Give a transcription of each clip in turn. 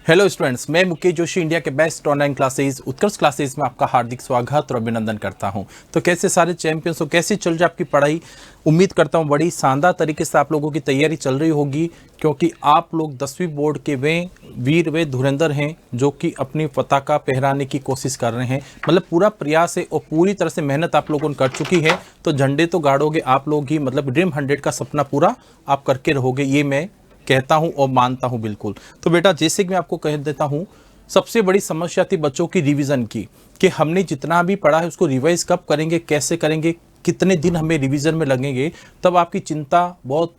Hello students, मैं Mukesh Joshi India के best online classes उत्कर्ष classes में आपका हार्दिक स्वागत और अभिनंदन करता हूं। तो कैसे सारे चैंपियंस हो, कैसी चल रही आपकी पढ़ाई। उम्मीद करता हूं बड़ी शानदार तरीके से आप लोगों की तैयारी चल रही होगी, क्योंकि आप लोग 10वीं बोर्ड के वे वीर वे धुरंधर हैं जो कि अपनी पताका फहराने की कोशिश कर रहे हैं। मतलब पूरा प्रयास है और पूरी तरह से मेहनत आप लोगों ने कर चुकी है। तो झंडे तो गाड़ोगे आप लोग ही, मतलब ड्रीम 100 का सपना पूरा आप करके रहोगे, ये मैं कहता हूं और मानता हूं बिल्कुल। तो बेटा, जैसे कि मैं आपको कह देता हूं, सबसे बड़ी समस्या थी बच्चों की रिवीजन की, कि हमने जितना भी पढ़ा है उसको रिवाइज कब करेंगे, कैसे करेंगे, कितने दिन हमें रिवीजन में लगेंगे। तब आपकी चिंता बहुत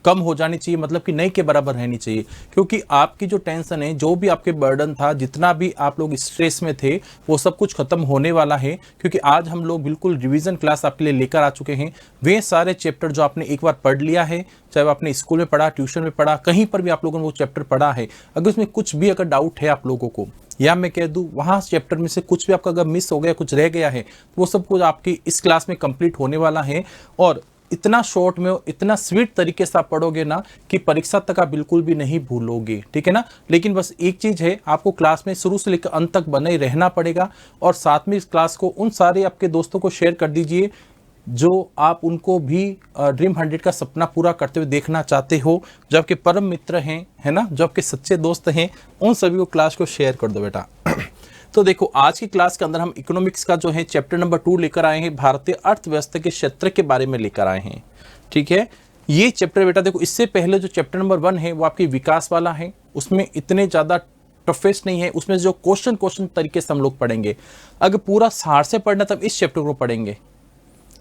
कम हो जानी चाहिए, मतलब कि नहीं के बराबर रहनी चाहिए। क्योंकि आपकी जो टेंशन है, जो भी आपके बर्डन था, जितना भी आप लोग स्ट्रेस में थे, वो सब कुछ खत्म होने वाला है। क्योंकि आज हम लोग बिल्कुल रिवीजन क्लास आपके लिए लेकर आ चुके हैं। वे सारे चैप्टर जो आपने एक बार पढ़ लिया है, चाहे वो आपने स्कूल में पढ़ा, ट्यूशन में पढ़ा, कहीं पर भी आप लोगों ने वो चैप्टर पढ़ा है, अगर उसमें कुछ भी अगर डाउट है आप लोगों को, या मैं कह दूं वहां चैप्टर में से कुछ भी आपका अगर मिस हो गया, कुछ रह गया है, तो वो सब कुछ आपकी इस क्लास में कंप्लीट होने वाला है। और इतना शॉर्ट में, इतना स्वीट तरीके से आप पढ़ोगे ना कि परीक्षा तक आप बिल्कुल भी नहीं भूलोगे, ठीक है ना। लेकिन बस एक चीज है, आपको क्लास में शुरू से लेकर अंत तक बने रहना पड़ेगा। और साथ में इस क्लास को उन सारे आपके दोस्तों को शेयर कर दीजिए जो आप उनको भी ड्रीम 100 का सपना पूरा करते हुए देखना चाहते हो, जो आपके परम मित्र हैं, है ना, जो आपके सच्चे दोस्त हैं, उन सभी को क्लास को शेयर कर दो बेटा। तो देखो, आज की क्लास के अंदर हम इकोनॉमिक्स का जो है चैप्टर नंबर 2 लेकर आए हैं, भारतीय अर्थव्यवस्था के क्षेत्र के बारे में लेकर आए हैं, ठीक है। ये चैप्टर बेटा देखो, इससे पहले जो चैप्टर नंबर 1 है वो आपकी विकास वाला है, उसमें इतने ज्यादा टफेस्ट नहीं है। उसमें जो क्वेश्चन तरीके से हम लोग पढ़ेंगे। अगर पूरा सार से पढ़ना तब इस चैप्टर को पढ़ेंगे,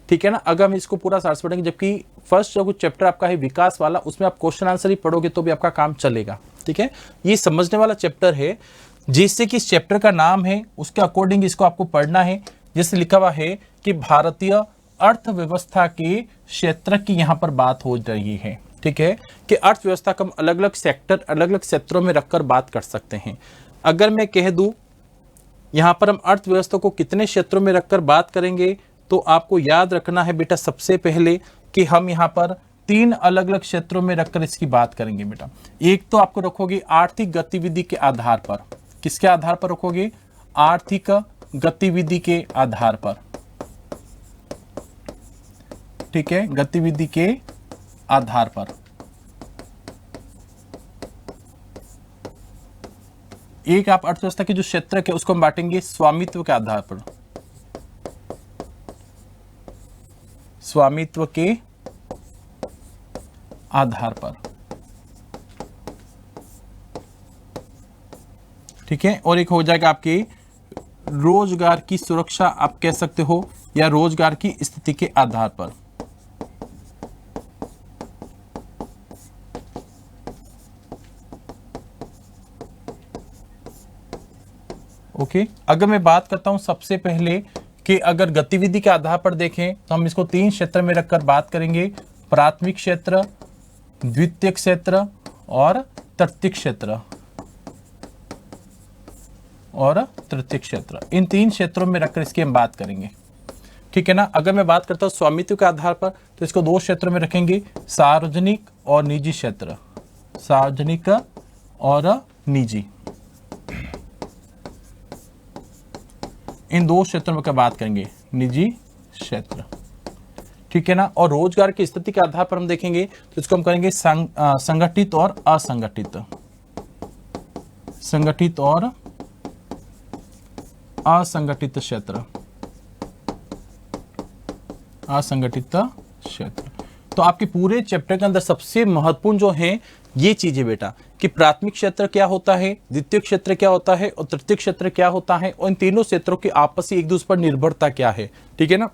ठीक है ना। अगर हम इसको पूरा सार से पढ़ेंगे, जबकि फर्स्ट जो चैप्टर आपका है विकास वाला, उसमें आप क्वेश्चन आंसर ही पढ़ोगे तो भी आपका काम चलेगा, ठीक है। ये समझने वाला चैप्टर है, जिससे कि इस चैप्टर का नाम है उसके अकॉर्डिंग इसको आपको पढ़ना है। जैसे लिखा हुआ है कि भारतीय अर्थव्यवस्था के क्षेत्र की यहाँ पर बात हो रही है, ठीक है, कि अर्थव्यवस्था का हम अलग अलग सेक्टर, अलग अलग क्षेत्रों में रखकर बात कर सकते हैं। अगर मैं कह दूं यहाँ पर हम अर्थव्यवस्था को कितने क्षेत्रों में रखकर बात करेंगे, तो आपको याद रखना है बेटा सबसे पहले कि हम यहाँ पर 3 अलग अलग क्षेत्रों में रखकर इसकी बात करेंगे बेटा। एक तो आपको रखोगे आर्थिक गतिविधि के आधार पर। किसके आधार पर रखोगे? आर्थिक गतिविधि के आधार पर, ठीक है, गतिविधि के आधार पर। एक आप अर्थव्यवस्था के जो क्षेत्र है उसको हम बांटेंगे स्वामित्व के आधार पर, स्वामित्व के आधार पर, ठीक है। और एक हो जाएगा आपके रोजगार की सुरक्षा, आप कह सकते हो, या रोजगार की स्थिति के आधार पर। ओके, अगर मैं बात करता हूं सबसे पहले कि अगर गतिविधि के आधार पर देखें तो हम इसको 3 क्षेत्र में रखकर बात करेंगे। प्राथमिक क्षेत्र, द्वितीय क्षेत्र और तृतीय क्षेत्र, और तृतीय क्षेत्र। इन 3 क्षेत्रों में रखकर इसकी हम बात करेंगे, ठीक है ना। अगर मैं बात करता हूं स्वामित्व के आधार पर तो इसको 2 क्षेत्रों में रखेंगे, सार्वजनिक और निजी क्षेत्र, सार्वजनिक और निजी। इन 2 क्षेत्रों में क्या बात करेंगे? निजी क्षेत्र, ठीक है ना। और रोजगार की स्थिति के आधार पर हम देखेंगे तो इसको हम करेंगे संगठित और असंगठित, संगठित और असंगठित क्षेत्र, असंगठित क्षेत्र। तो आपके पूरे चैप्टर के अंदर सबसे महत्वपूर्ण जो है ये चीजें बेटा, कि प्राथमिक क्षेत्र क्या होता है, द्वितीय क्षेत्र क्या होता है और तृतीय क्षेत्र क्या होता है, और इन तीनों क्षेत्रों की आपसी एक दूसरे पर निर्भरता क्या है, ठीक है ना।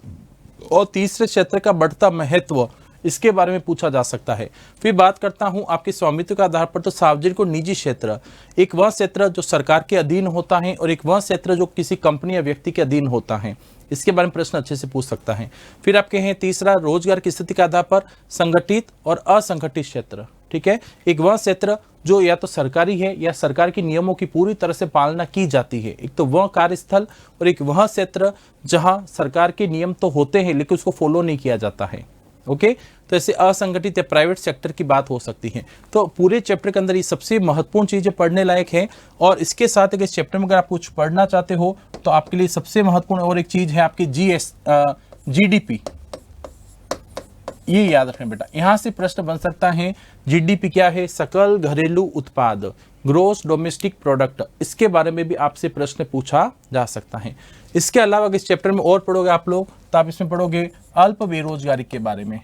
और तीसरे क्षेत्र का बढ़ता महत्व, इसके बारे में पूछा जा सकता है। फिर बात करता हूं आपके स्वामित्व के आधार पर, तो सार्वजनिक और निजी क्षेत्र, एक वह क्षेत्र जो सरकार के अधीन होता है और एक वह क्षेत्र जो किसी कंपनी या व्यक्ति के अधीन होता है। इसके बारे में प्रश्न अच्छे से पूछ सकता है। फिर आपके हैं तीसरा, रोजगार की स्थिति के आधार पर संगठित और असंगठित क्षेत्र, ठीक है। एक वह क्षेत्र जो या तो सरकारी है या सरकार के नियमों की पूरी तरह से पालना की जाती है। एक तो वह कार्यस्थल और एक वह क्षेत्र जहां सरकार के नियम तो होते हैं लेकिन उसको फॉलो नहीं किया जाता है। ओके, तो ऐसे असंगठित या प्राइवेट सेक्टर की बात हो सकती है। तो पूरे चैप्टर के अंदर ये सबसे महत्वपूर्ण चीजें पढ़ने लायक है। और इसके साथ अगर इस चैप्टर में अगर आप कुछ पढ़ना चाहते हो तो आपके लिए सबसे महत्वपूर्ण और एक चीज है आपकी GDP। ये याद रखें बेटा, यहां से प्रश्न बन सकता है GDP क्या है, सकल घरेलू उत्पाद, ग्रोस डोमेस्टिक प्रोडक्ट, इसके बारे में भी आपसे प्रश्न पूछा जा सकता है। इसके अलावा अगर इस चैप्टर में और पढ़ोगे आप लोग तो आप इसमें पढ़ोगे अल्प बेरोजगारी के बारे में।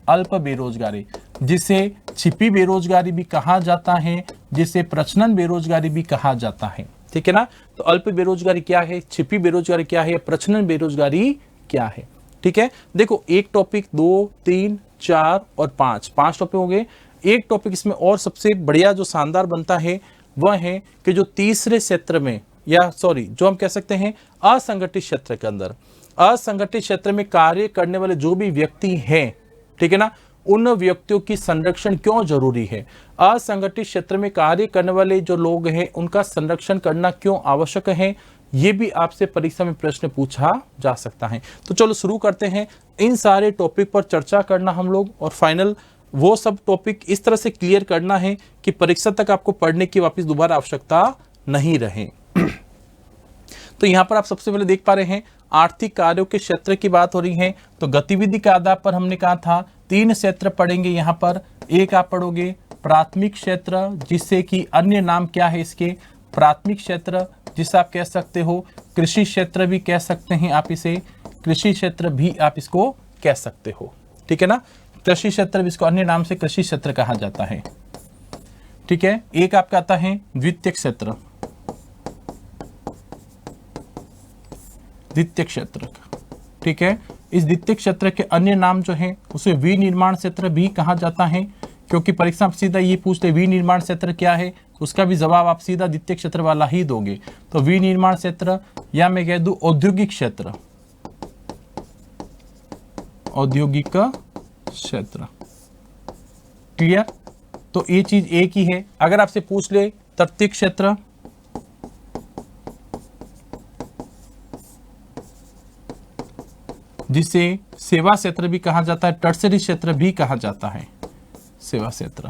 अल्प बेरोजगारी जिसे छिपी बेरोजगारी भी कहा जाता है, जिसे प्रचलन बेरोजगारी भी कहा जाता है। ठीक है ना। तो अल्प बेरोजगारी क्या है, छिपी बेरोजगारी क्या है, प्रचलन बेरोजगारी क्या है। ठीक है। देखो एक टॉपिक, 2, 3, 4 और 5 टॉपिक हो गए। एक टॉपिक इसमें और सबसे बढ़िया जो शानदार बनता है वह है कि जो तीसरे क्षेत्र में जो हम कह सकते हैं असंगठित क्षेत्र के अंदर, असंगठित क्षेत्र में कार्य करने वाले जो भी व्यक्ति हैं, ठीक है ना, उन व्यक्तियों की संरक्षण क्यों जरूरी है। असंगठित क्षेत्र में कार्य करने वाले जो लोग हैं उनका संरक्षण करना क्यों आवश्यक है, ये भी आपसे परीक्षा में प्रश्न पूछा जा सकता है। तो चलो शुरू करते हैं। इन सारे टॉपिक पर चर्चा करना हम लोग, और फाइनल वो सब टॉपिक इस तरह से क्लियर करना है कि परीक्षा तक आपको पढ़ने की वापस दोबारा आवश्यकता नहीं रहे। तो यहां पर आप सबसे पहले देख पा रहे हैं आर्थिक कार्यों के क्षेत्र की बात हो रही है। तो गतिविधि के आधार पर हमने कहा था 3 क्षेत्र पढ़ेंगे यहाँ पर। एक आप पढ़ोगे प्राथमिक क्षेत्र, जिससे कि अन्य नाम क्या है इसके, प्राथमिक क्षेत्र, जिसे आप कह सकते हो कृषि क्षेत्र भी कह सकते हैं आप इसे, कृषि क्षेत्र भी आप इसको कह सकते हो। ठीक है ना, कृषि क्षेत्र भी इसको अन्य नाम से कृषि क्षेत्र कहा जाता है। ठीक है। एक आपका आता है द्वितीय क्षेत्र, द्वितीय क्षेत्र। ठीक है। इस द्वितीय क्षेत्र के अन्य नाम जो है उसे विनिर्माण क्षेत्र भी कहा जाता है, क्योंकि परीक्षा में सीधा ये पूछते विनिर्माण क्षेत्र क्या है, उसका भी जवाब आप सीधा द्वितीय क्षेत्र वाला ही दोगे। तो विनिर्माण क्षेत्र, या मैं कह दूं औद्योगिक क्षेत्र, औद्योगिक क्षेत्र। क्लियर। तो ये चीज एक ही है। अगर आपसे पूछ ले तृतीय क्षेत्र, जिसे सेवा क्षेत्र भी कहा जाता है, टर्सरी क्षेत्र भी कहा जाता है, सेवा क्षेत्र।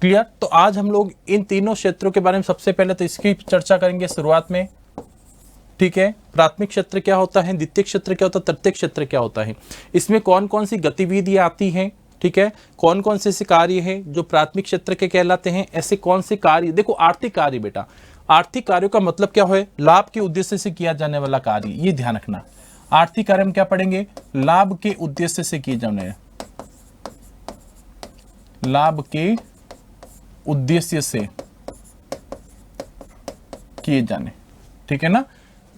क्लियर। तो आज हम लोग इन तीनों क्षेत्रों के बारे में सबसे पहले तो इसकी चर्चा करेंगे शुरुआत में। ठीक है। प्राथमिक क्षेत्र क्या होता है, द्वितीय क्षेत्र क्या होता है, तृतीय क्षेत्र क्या होता है, इसमें कौन कौन सी गतिविधियां आती हैं। ठीक है। कौन कौन से ऐसे कार्य हैं जो प्राथमिक क्षेत्र के कहलाते हैं, ऐसे कौन से कार्य। देखो आर्थिक कार्य बेटा, आर्थिक कार्यों का मतलब क्या है, लाभ के उद्देश्य से किया जाने वाला कार्य, ये ध्यान रखना। आर्थिक कार्य में क्या पढ़ेंगे, लाभ के उद्देश्य से किए जाने, लाभ के उद्देश्य से किए जाने। ठीक है ना,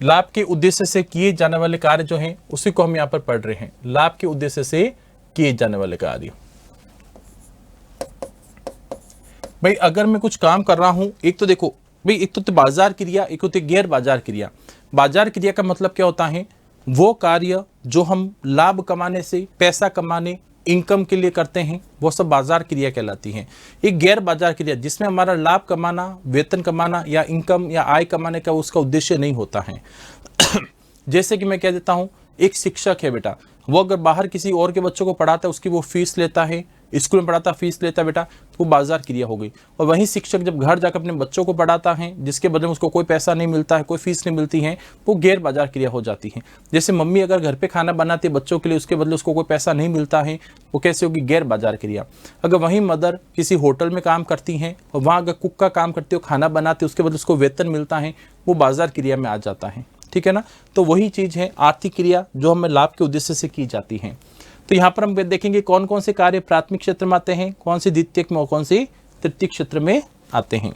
लाभ के उद्देश्य से किए जाने वाले कार्य जो हैं उसी को हम यहां पर पढ़ रहे हैं, लाभ के उद्देश्य से किए जाने वाले कार्य। भाई अगर मैं कुछ काम कर रहा हूं, एक तो देखो भाई, एक तो बाजार क्रिया, एक होती है गैर बाजार क्रिया। बाजार क्रिया का मतलब क्या होता है, वो कार्य जो हम लाभ कमाने से, पैसा कमाने, इनकम के लिए करते हैं, वो सब बाजार क्रिया कहलाती है। एक गैर बाजार क्रिया जिसमें हमारा लाभ कमाना, वेतन कमाना या इनकम या आय कमाने का उसका उद्देश्य नहीं होता है। जैसे कि मैं कह देता हूं, एक शिक्षक है बेटा, वो अगर बाहर किसी और के बच्चों को पढ़ाता है, उसकी वो फीस लेता है, स्कूल में पढ़ाता फीस लेता है बेटा, तो वो बाजार क्रिया हो गई। और वही शिक्षक जब घर जाकर अपने बच्चों को पढ़ाता है, जिसके बदले में उसको कोई पैसा नहीं मिलता है, कोई फीस नहीं मिलती है, वो गैर बाजार क्रिया हो जाती है। जैसे मम्मी अगर घर पे खाना बनाती है बच्चों के लिए, उसके बदले उसको कोई पैसा नहीं मिलता है, वो कैसे होगी, गैर बाजार क्रिया। अगर वही मदर किसी होटल में काम करती हैं और वहाँ अगर कुक का काम करती है, खाना बनाती है, उसके बदले उसको वेतन मिलता है, वो बाजार क्रिया में आ जाता है। ठीक है ना। तो वही चीज है आर्थिक क्रिया जो हमें लाभ के उद्देश्य से की जाती है। तो यहाँ पर हम देखेंगे कौन कौन से कार्य प्राथमिक क्षेत्र में आते हैं, कौन से द्वितीयक में और कौन से तृतीयक क्षेत्र में आते हैं।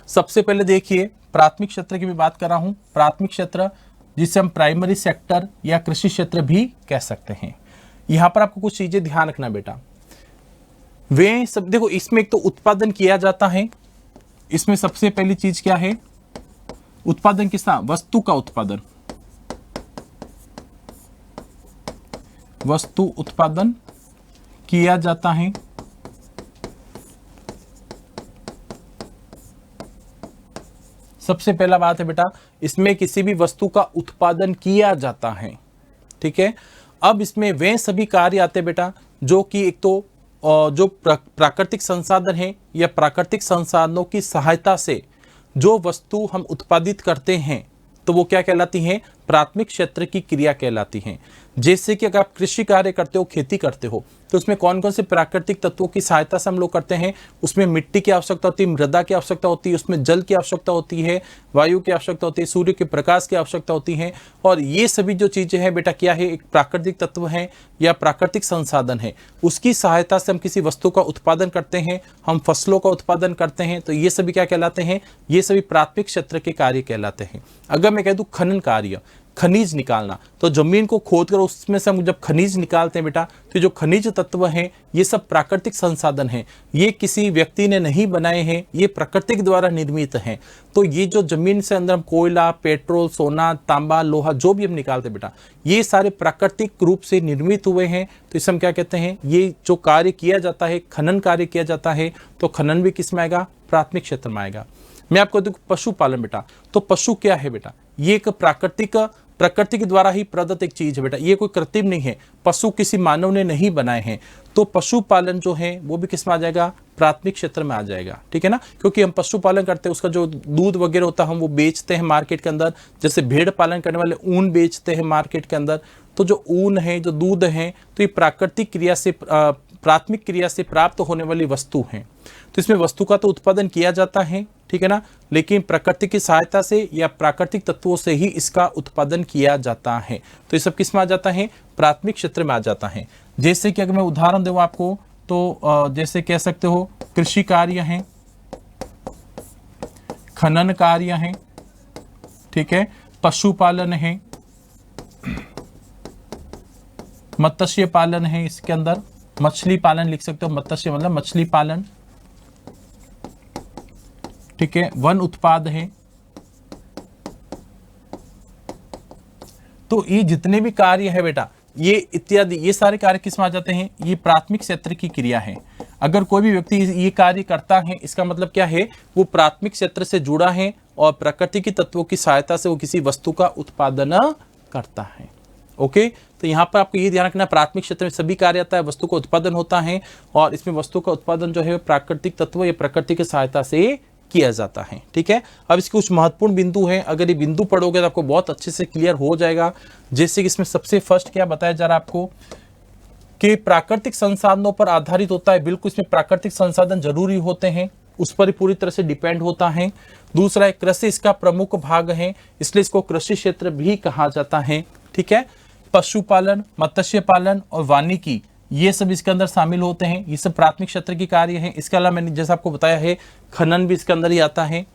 सबसे पहले देखिए प्राथमिक क्षेत्र की भी बात कर रहा हूं। प्राथमिक क्षेत्र जिसे हम प्राइमरी सेक्टर या कृषि क्षेत्र भी कह सकते हैं। यहां पर आपको कुछ चीजें ध्यान रखना बेटा। वे सब देखो, इसमें एक तो उत्पादन किया जाता है। इसमें सबसे पहली चीज क्या है, उत्पादन किसका, वस्तु का उत्पादन, वस्तु उत्पादन किया जाता है। सबसे पहला बात है बेटा, इसमें किसी भी वस्तु का उत्पादन किया जाता है। ठीक है। अब इसमें वे सभी कार्य आते हैं बेटा जो कि एक तो जो प्राकृतिक संसाधन है या प्राकृतिक संसाधनों की सहायता से जो वस्तु हम उत्पादित करते हैं तो वो क्या कहलाती हैं, प्राथमिक क्षेत्र की क्रिया कहलाती हैं। जैसे कि अगर आप कृषि कार्य करते हो, खेती करते हो, तो उसमें कौन कौन से प्राकृतिक तत्वों की सहायता से हम लोग करते हैं। उसमें मिट्टी की आवश्यकता होती है, मृदा की आवश्यकता होती है, उसमें जल की आवश्यकता होती है, वायु की आवश्यकता होती है, सूर्य के प्रकाश की आवश्यकता होती है। और ये सभी जो चीजें हैं बेटा क्या है, एक प्राकृतिक तत्व है या प्राकृतिक संसाधन है। उसकी सहायता से हम किसी वस्तु का उत्पादन करते हैं, हम फसलों का उत्पादन करते हैं, तो ये सभी क्या कहलाते हैं, ये सभी प्राथमिक क्षेत्र के कार्य कहलाते हैं। अगर मैं कह दूं खनन कार्य, खनिज निकालना, तो जमीन को खोदकर उसमें से हम जब खनिज निकालते हैं बेटा, तो जो खनिज तत्व हैं ये सब प्राकृतिक संसाधन हैं, ये किसी व्यक्ति ने नहीं बनाए हैं, ये प्रकृति द्वारा निर्मित हैं। तो ये जो जमीन से अंदर हम कोयला, पेट्रोल, सोना, तांबा, लोहा जो भी हम निकालते हैं बेटा, ये सारे प्राकृतिक रूप से निर्मित हुए हैं। तो इसे हम क्या कहते हैं, ये जो कार्य किया जाता है, खनन कार्य किया जाता है, तो खनन भी किस में आएगा, प्राथमिक क्षेत्र में आएगा। मैं आपको देखो पशुपालन बेटा, तो पशु क्या है बेटा, ये एक प्रकृति के द्वारा ही प्रदत्त एक चीज है बेटा, ये कोई कृत्रिम नहीं है, पशु किसी मानव ने नहीं बनाए हैं। तो पशुपालन जो है वो भी किस में आ जाएगा, प्राथमिक क्षेत्र में आ जाएगा, ठीक है ना। क्योंकि हम पशुपालन करते हैं, उसका जो दूध वगैरह होता है हम वो बेचते हैं मार्केट के अंदर। जैसे भेड़ पालन करने वाले ऊन बेचते हैं मार्केट के अंदर, तो जो ऊन है, जो दूध है, तो ये प्राकृतिक क्रिया से, प्राथमिक क्रिया से प्राप्त होने वाली वस्तु है। तो इसमें वस्तु का तो उत्पादन किया जाता है, ठीक है ना, लेकिन प्रकृति की सहायता से या प्राकृतिक तत्वों से ही इसका उत्पादन किया जाता है। तो ये सब किस में आ जाता है, प्राथमिक क्षेत्र में आ जाता है। जैसे कि अगर मैं उदाहरण दूं आपको, तो जैसे कह सकते हो कृषि कार्य हैं, खनन कार्य हैं, ठीक है, पशुपालन है, मत्स्य पालन है, इसके अंदर मछली पालन लिख सकते हो, मत्स्य मतलब मछली पालन, ठीक है, वन उत्पाद है। तो ये जितने भी कार्य है बेटा, ये इत्यादि, ये सारे कार्य किस में आ जाते हैं, ये प्राथमिक क्षेत्र की क्रिया है। अगर कोई भी व्यक्ति ये कार्य करता है, इसका मतलब क्या है, वो प्राथमिक क्षेत्र से जुड़ा है और प्रकृति की तत्वों की सहायता से वो किसी वस्तु का उत्पादन करता है। ओके, तो यहाँ पर आपको ये ध्यान रखना, प्राथमिक क्षेत्र में सभी कार्य आता है, वस्तु का उत्पादन होता है, और इसमें वस्तु का उत्पादन जो है प्राकृतिक तत्व या प्रकृति की सहायता से किया जाता है, ठीक है। अब इसके कुछ महत्वपूर्ण बिंदु हैं, अगर ये बिंदु पढ़ोगे तो आपको बहुत अच्छे से क्लियर हो जाएगा। जैसे कि इसमें सबसे फर्स्ट क्या बताया जा रहा है आपको, कि प्राकृतिक संसाधनों पर आधारित होता है। बिल्कुल, इसमें प्राकृतिक संसाधन जरूरी होते हैं, उस पर पूरी तरह से डिपेंड होता है। दूसरा है कृषि इसका प्रमुख भाग है, इसलिए इसको कृषि क्षेत्र भी कहा जाता है, ठीक है। पशुपालन, मत्स्य पालन और वानिकी, ये सब इसके अंदर शामिल होते हैं, ये सब प्राथमिक क्षेत्र की कार्य हैं। इसके अलावा मैंने जैसा आपको बताया है, खनन भी इसके अंदर ही आता है।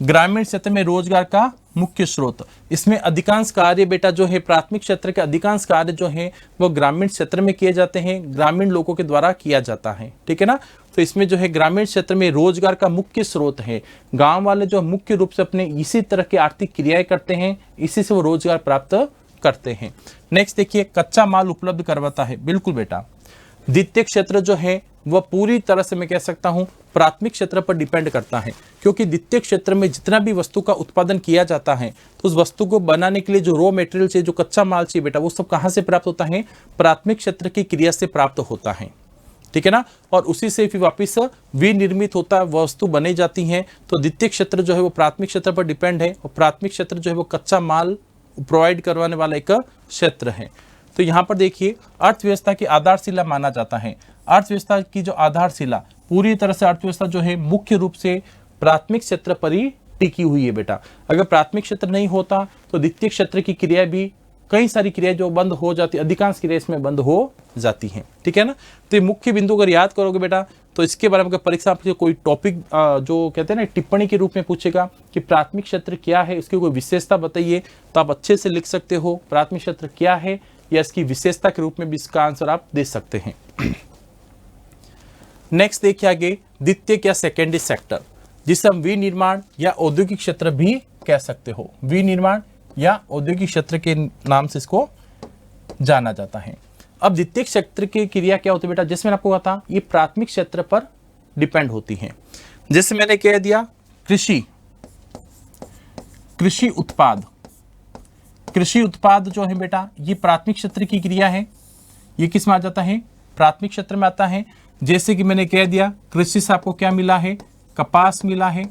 ग्रामीण क्षेत्र में रोजगार का मुख्य स्रोत, इसमें अधिकांश कार्य बेटा जो है, प्राथमिक क्षेत्र के अधिकांश कार्य जो है वो ग्रामीण क्षेत्र में किए जाते हैं, ग्रामीण लोगों के द्वारा किया जाता है, ठीक है ना। तो इसमें जो है ग्रामीण क्षेत्र में रोजगार का मुख्य स्रोत है। गांव वाले जो मुख्य रूप से अपने इसी तरह की आर्थिक क्रियाएं करते हैं, इसी से वो रोजगार प्राप्त करते हैं। नेक्स्ट देखिए, कच्चा माल उपलब्ध करवाता है। बिल्कुल बेटा, द्वितीय क्षेत्र जो है वह पूरी तरह से मैं कह सकता हूं प्राथमिक क्षेत्र पर डिपेंड करता है, क्योंकि द्वितीय क्षेत्र में जितना भी वस्तु का उत्पादन किया जाता है, तो उस वस्तु को बनाने के लिए जो रॉ मटेरियल चाहिए, जो कच्चा माल चाहिए बेटा, वो सब कहां से प्राप्त होता है, प्राथमिक क्षेत्र की क्रिया से प्राप्त होता है, ठीक है ना। और उसी से फिर वापिस विनिर्मित होता है, वस्तु बनी जाती है। तो द्वितीय क्षेत्र जो है वो प्राथमिक क्षेत्र पर डिपेंड है, और प्राथमिक क्षेत्र जो है वो कच्चा माल प्रोवाइड करवाने वाला एक क्षेत्र है। तो यहाँ पर देखिए, अर्थव्यवस्था की आधारशिला माना जाता है। अर्थव्यवस्था की जो आधारशिला, पूरी तरह से अर्थव्यवस्था जो है मुख्य रूप से प्राथमिक क्षेत्र पर ही टिकी हुई है बेटा। अगर प्राथमिक क्षेत्र नहीं होता तो द्वितीय क्षेत्र की क्रिया भी, कई सारी क्रियाएं जो बंद हो जाती, अधिकांश क्रिया इसमें बंद हो जाती हैं, ठीक है ना। तो ये मुख्य बिंदु अगर याद करोगे बेटा, तो इसके बारे में परीक्षा आपसे कोई टॉपिक जो कहते हैं ना टिप्पणी के रूप में पूछेगा कि प्राथमिक क्षेत्र क्या है, इसकी कोई विशेषता बताइए, तो आप अच्छे से लिख सकते हो प्राथमिक क्षेत्र क्या है, या इसकी विशेषता के रूप में भी इसका आंसर आप दे सकते हैं। नेक्स्ट देखिए आगे, द्वितीयक या सेकेंडरी सेक्टर, जिसे हम विनिर्माण या औद्योगिक क्षेत्र भी कह सकते हो। विनिर्माण या औद्योगिक क्षेत्र के नाम से इसको जाना जाता है। अब द्वितीयक क्षेत्र की क्रिया क्या होती है बेटा, जैसे मैंने आपको कहा, ये प्राथमिक क्षेत्र पर डिपेंड होती है। जैसे मैंने कह दिया, कृषि उत्पाद, कृषि उत्पाद जो है बेटा ये प्राथमिक क्षेत्र की क्रिया है। ये किस में आ जाता है? प्राथमिक क्षेत्र में आता है। जैसे कि मैंने कह दिया, कृषि से आपको क्या मिला है? कपास मिला है।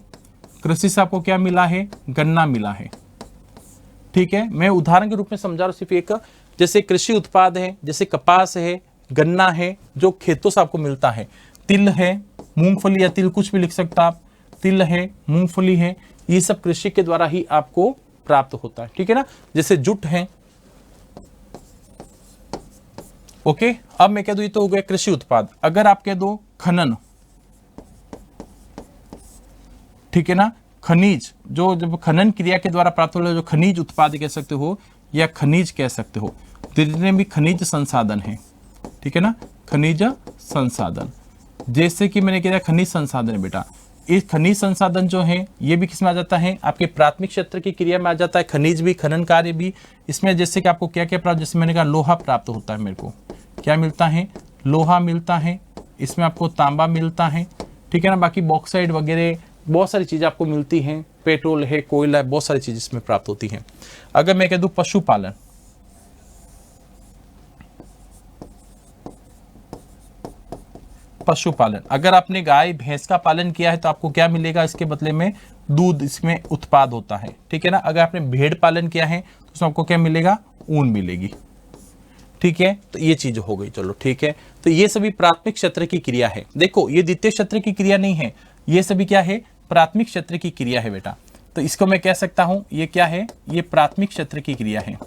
कृषि से आपको क्या मिला है? गन्ना मिला है। ठीक है, मैं उदाहरण के रूप में समझा रहा हूं सिर्फ एक, जैसे कृषि उत्पाद है, जैसे कपास है, गन्ना है, जो खेतों से आपको मिलता है। तिल है, मूंगफली या तिल कुछ भी लिख सकता आप, तिल है, मूंगफली है, ये सब कृषि के द्वारा ही आपको प्राप्त होता है। ठीक है ना, जैसे जुट है। ओके, अब मैं कह दूं ये तो हो गया कृषि उत्पाद। अगर आप कह दो खनन, ठीक है ना, खनिज, जो जब खनन क्रिया के द्वारा प्राप्त हो जो खनिज उत्पाद कह सकते हो या खनिज कह सकते हो, जितने भी खनिज संसाधन है, ठीक है ना, खनिज संसाधन। जैसे कि मैंने कहा खनिज संसाधन है बेटा, इस खनिज संसाधन जो है ये भी किस में आ जाता है? आपके प्राथमिक क्षेत्र की क्रिया में आ जाता है। खनिज भी, खनन कार्य भी इसमें। जैसे कि आपको क्या क्या प्राप्त, जैसे मैंने कहा लोहा प्राप्त होता है, मेरे को क्या मिलता है? लोहा मिलता है, इसमें आपको तांबा मिलता है, ठीक है ना। बाकी बॉक्साइड वगैरह बहुत सारी चीजें आपको मिलती हैं, पेट्रोल है, कोयला है, बहुत सारी चीजें इसमें प्राप्त होती हैं। अगर मैं कह दूं पशुपालन, पशुपालन, अगर आपने गाय भैंस का पालन किया है तो आपको क्या मिलेगा? इसके बदले में दूध, इसमें उत्पाद होता है, ठीक है ना। अगर आपने भेड़ पालन किया है तो उसमें आपको क्या मिलेगा? ऊन मिलेगी। ठीक है, तो ये चीज हो गई। चलो ठीक है, तो ये सभी प्राथमिक क्षेत्र की क्रिया है। देखो ये द्वितीय क्षेत्र की क्रिया नहीं है, ये सभी क्या है? प्राथमिक क्षेत्र की क्रिया है बेटा। तो इसको मैं कह सकता हूं ये क्या है? ये प्राथमिक क्षेत्र की क्रिया है।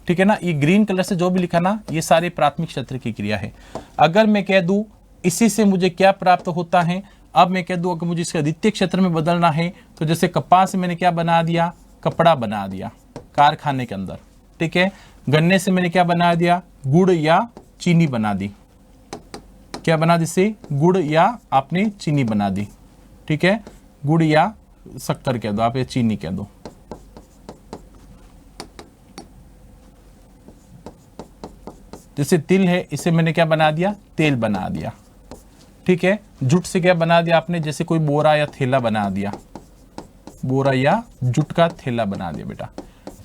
ठीक है ना, ये ग्रीन कलर से जो भी लिखा ना, ये सारे प्राथमिक क्षेत्र की क्रिया है। अगर मैं कह दूं इसी से मुझे क्या प्राप्त होता है, अब मैं कह दूं अगर मुझे इसका द्वितीय क्षेत्र में बदलना है तो जैसे कपास से मैंने क्या बना दिया? कपड़ा बना दिया कारखाने के अंदर। ठीक है, गन्ने से मैंने क्या बना दिया? गुड़ या चीनी बना दी। क्या बना दी? से गुड़ या आपने चीनी बना दी। ठीक है, गुड़ या शक्कर कह दो आप, या चीनी कह दो। जैसे तिल है, इसे मैंने क्या बना दिया? तेल बना दिया। ठीक है, जुट से क्या बना दिया आपने? जैसे कोई बोरा या थैला बना दिया, बोरा या जुट का थैला बना दिया बेटा।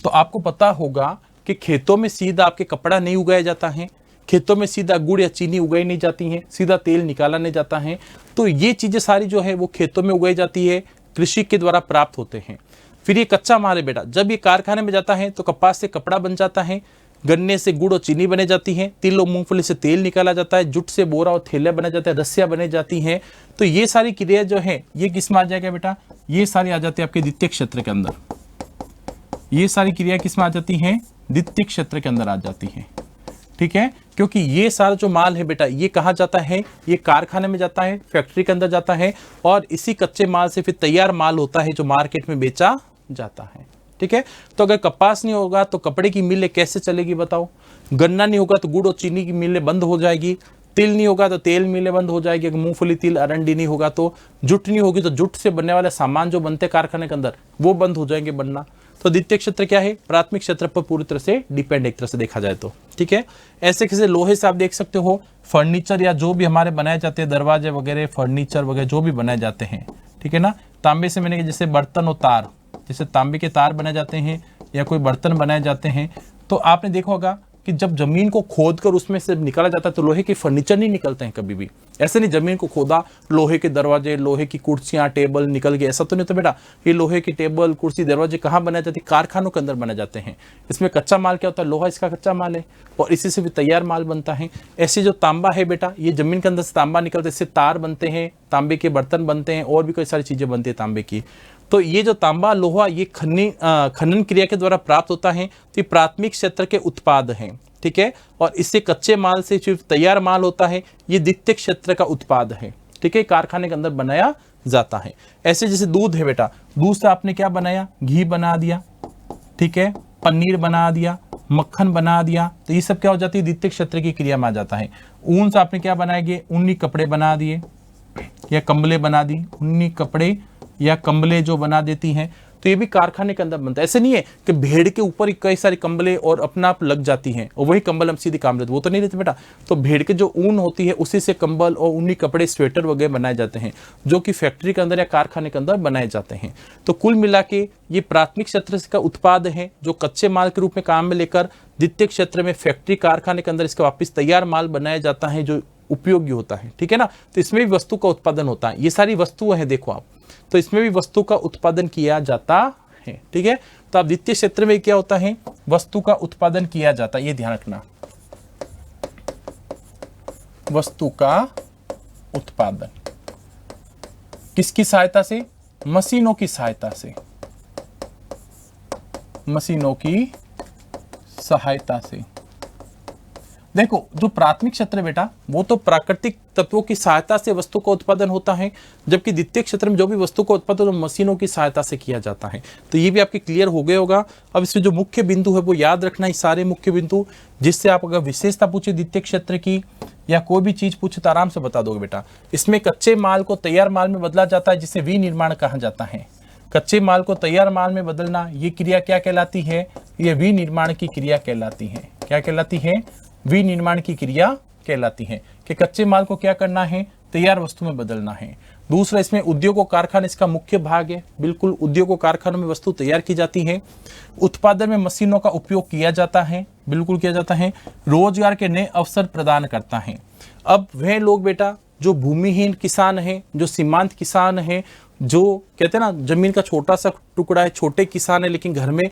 तो आपको पता होगा कि खेतों में सीधा आपके कपड़ा नहीं उगाया जाता है, खेतों में सीधा गुड़ या चीनी उगाई नहीं जाती है, सीधा तेल निकाला नहीं जाता है। तो ये चीजें सारी जो है वो खेतों में उगाई जाती है, कृषि के द्वारा प्राप्त होते हैं। फिर ये कच्चा माल है बेटा, जब ये कारखाने में जाता है तो कपास से कपड़ा बन जाता है, गन्ने से गुड़ और चीनी बने जाती हैं, तिल और मूंगफली से तेल निकाला जाता है, जुट से बोरा और थैले बने जाते हैं, रस्सियां बने जाती हैं। तो ये सारी क्रिया जो है ये किस में आ जाएगा बेटा? ये सारी आ जाती है आपके द्वितीय क्षेत्र के अंदर। ये सारी क्रिया किस में आ जाती हैं? द्वितीय क्षेत्र के अंदर आ जाती है। ठीक है, क्योंकि ये सारा जो माल है बेटा ये कहाँ जाता है? ये कारखाने में जाता है, फैक्ट्री के अंदर जाता है, और इसी कच्चे माल से फिर तैयार माल होता है जो मार्केट में बेचा जाता है। ठीक है, तो अगर कपास नहीं होगा तो कपड़े की मिलें कैसे चलेगी बताओ? गन्ना नहीं होगा तो गुड़ और चीनी की मिलें बंद हो जाएगी, तिल नहीं होगा तो तेल मिलें बंद हो जाएगी, अगर मूंगफली तिल अरंडी नहीं होगा तो, जुट नहीं होगी तो जुट से बनने वाले सामान जो बनते कारखाने के अंदर वो बंद हो जाएंगे बनना। तो द्वितीय क्षेत्र क्या है? प्राथमिक क्षेत्र पर पूरी तरह से डिपेंड, एक तरह से देखा जाए तो। ठीक है, ऐसे किसी लोहे से आप देख सकते हो फर्नीचर या जो भी हमारे बनाए जाते हैं, दरवाजे वगैरह, फर्नीचर वगैरह जो भी बनाए जाते हैं। ठीक है ना, तांबे से मैंने जैसे बर्तन और तार, जैसे तांबे के तार बनाए जाते हैं या कोई बर्तन बनाए जाते हैं, तो आपने देखा होगा कि जब जमीन को खोदकर उसमें से निकाला जाता है तो लोहे के फर्नीचर नहीं निकलते हैं कभी भी। ऐसे नहीं जमीन को खोदा, लोहे के दरवाजे, लोहे की कुर्सियां, टेबल निकल गए, ऐसा तो नहीं। तो बेटा ये लोहे की टेबल, कुर्सी, दरवाजे कहाँ बनाए जाते हैं? कारखानों के अंदर बनाए जाते हैं। इसमें कच्चा माल क्या होता है? लोहा इसका कच्चा माल है, और इसी से भी तैयार माल बनता है। ऐसे जो तांबा है बेटा, ये जमीन के अंदर से तांबा निकलता है, इससे तार बनते हैं, तांबे के बर्तन बनते हैं, और भी कई सारी चीजें बनती है तांबे की। तो ये जो तांबा लोहा ये खनन क्रिया के द्वारा प्राप्त होता है, तो ये प्राथमिक क्षेत्र के उत्पाद हैं। ठीक है, और इससे कच्चे माल से सिर्फ तैयार माल होता है, ये द्वितीय क्षेत्र का उत्पाद है। ठीक है, कारखाने के अंदर बनाया जाता है। ऐसे जैसे दूध है बेटा, दूध से आपने क्या बनाया? घी बना दिया। ठीक है, पनीर बना दिया, मक्खन बना दिया, तो ये सब क्या हो जाती है? द्वितीय क्षेत्र की क्रिया में आ जाता है। ऊन से आपने क्या बनाएंगे? ऊनी कपड़े बना दिए या कंबले बना दी, ऊनी कपड़े या कंबले जो बना देती हैं, तो ये भी कारखाने के अंदर बनता है। ऐसे नहीं है कि भेड़ के ऊपर ही कई सारी कंबलें और अपना आप लग जाती हैं और वही कंबल हम सीधे काम लेते, वो तो नहीं रहते बेटा। तो भेड़ के जो ऊन होती है उसी से कंबल और ऊनी कपड़े, स्वेटर वगैरह बनाए जाते हैं, जो कि फैक्ट्री के अंदर या कारखाने के अंदर बनाए जाते हैं। तो कुल मिला के ये प्राथमिक क्षेत्र का उत्पाद है जो कच्चे माल के रूप में काम में लेकर द्वितीय क्षेत्र में फैक्ट्री, कारखाने के अंदर इसका वापस तैयार माल बनाया जाता है जो उपयोगी होता है। ठीक है ना। तो इसमें भी वस्तु का उत्पादन होता है। ये सारी वस्तुएं हैं देखो आप, तो इसमें भी वस्तु का उत्पादन किया जाता है। ठीक है। तो आप द्वितीय क्षेत्र में क्या होता है, वस्तु का उत्पादन किया जाता है, ये ध्यान रखना। वस्तु का उत्पादन किसकी सहायता से, मशीनों की सहायता से, मशीनों की सहायता से। देखो जो प्राथमिक क्षेत्र है बेटा वो तो प्राकृतिक तत्वों की सहायता से वस्तु का उत्पादन होता है, जबकि द्वितीय क्षेत्र में जो भी वस्तु का उत्पादन मशीनों की सहायता से किया जाता है। तो ये भी आपके क्लियर हो गया होगा। अब इसमें जो मुख्य बिंदु है वो याद रखना, ये सारे मुख्य बिंदु, जिससे आप अगर विशेषता पूछे द्वितीय क्षेत्र की या कोई भी चीज पूछे तो आराम से बता दोगे बेटा। इसमें कच्चे माल को तैयार माल में बदला जाता है जिसे विनिर्माण कहा जाता है। कच्चे माल को तैयार माल में बदलना, ये क्रिया क्या कहलाती है, ये विनिर्माण की क्रिया कहलाती है। क्या कहलाती है, विनिर्माण की क्रिया कहलाती है कि कच्चे माल को क्या करना है, तैयार वस्तु में बदलना है। दूसरा इसमें उद्योग और कारखाने इसका मुख्य भाग है। बिल्कुल उद्योग और कारखानों में वस्तु तैयार की जाती है। उत्पादन में मशीनों का उपयोग किया जाता है, बिल्कुल किया जाता है। रोजगार के नए अवसर प्रदान करता है। अब वह लोग बेटा जो भूमिहीन किसान है, जो सीमांत किसान है, जो कहते हैं ना जमीन का छोटा सा टुकड़ा है, छोटे किसान है लेकिन घर में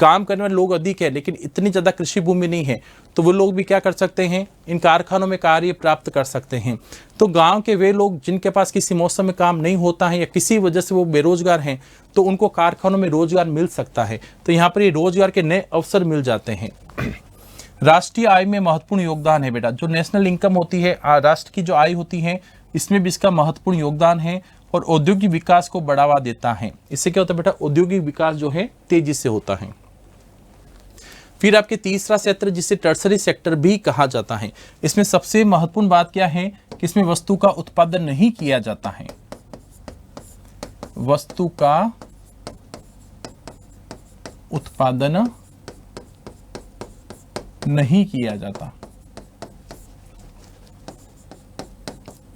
काम करने वाले लोग अधिक है लेकिन इतनी ज्यादा कृषि भूमि नहीं है, तो वो लोग भी क्या कर सकते हैं, इन कारखानों में कार्य प्राप्त कर सकते हैं। तो गांव के वे लोग जिनके पास किसी मौसम में काम नहीं होता है या किसी वजह से वो बेरोजगार हैं, तो उनको कारखानों में रोजगार मिल सकता है। तो यहाँ पर ये रोजगार के नए अवसर मिल जाते हैं। राष्ट्रीय आय में महत्वपूर्ण योगदान है बेटा। जो नेशनल इनकम होती है, राष्ट्र की जो आय होती है, इसमें भी इसका महत्वपूर्ण योगदान है और औद्योगिक विकास को बढ़ावा देता है। इससे क्या होता है बेटा, औद्योगिक विकास जो है तेजी से होता है। फिर आपके तीसरा क्षेत्र जिसे टर्सरी सेक्टर भी कहा जाता है, इसमें सबसे महत्वपूर्ण बात क्या है कि इसमें वस्तु का उत्पादन नहीं किया जाता है। वस्तु का उत्पादन नहीं किया जाता,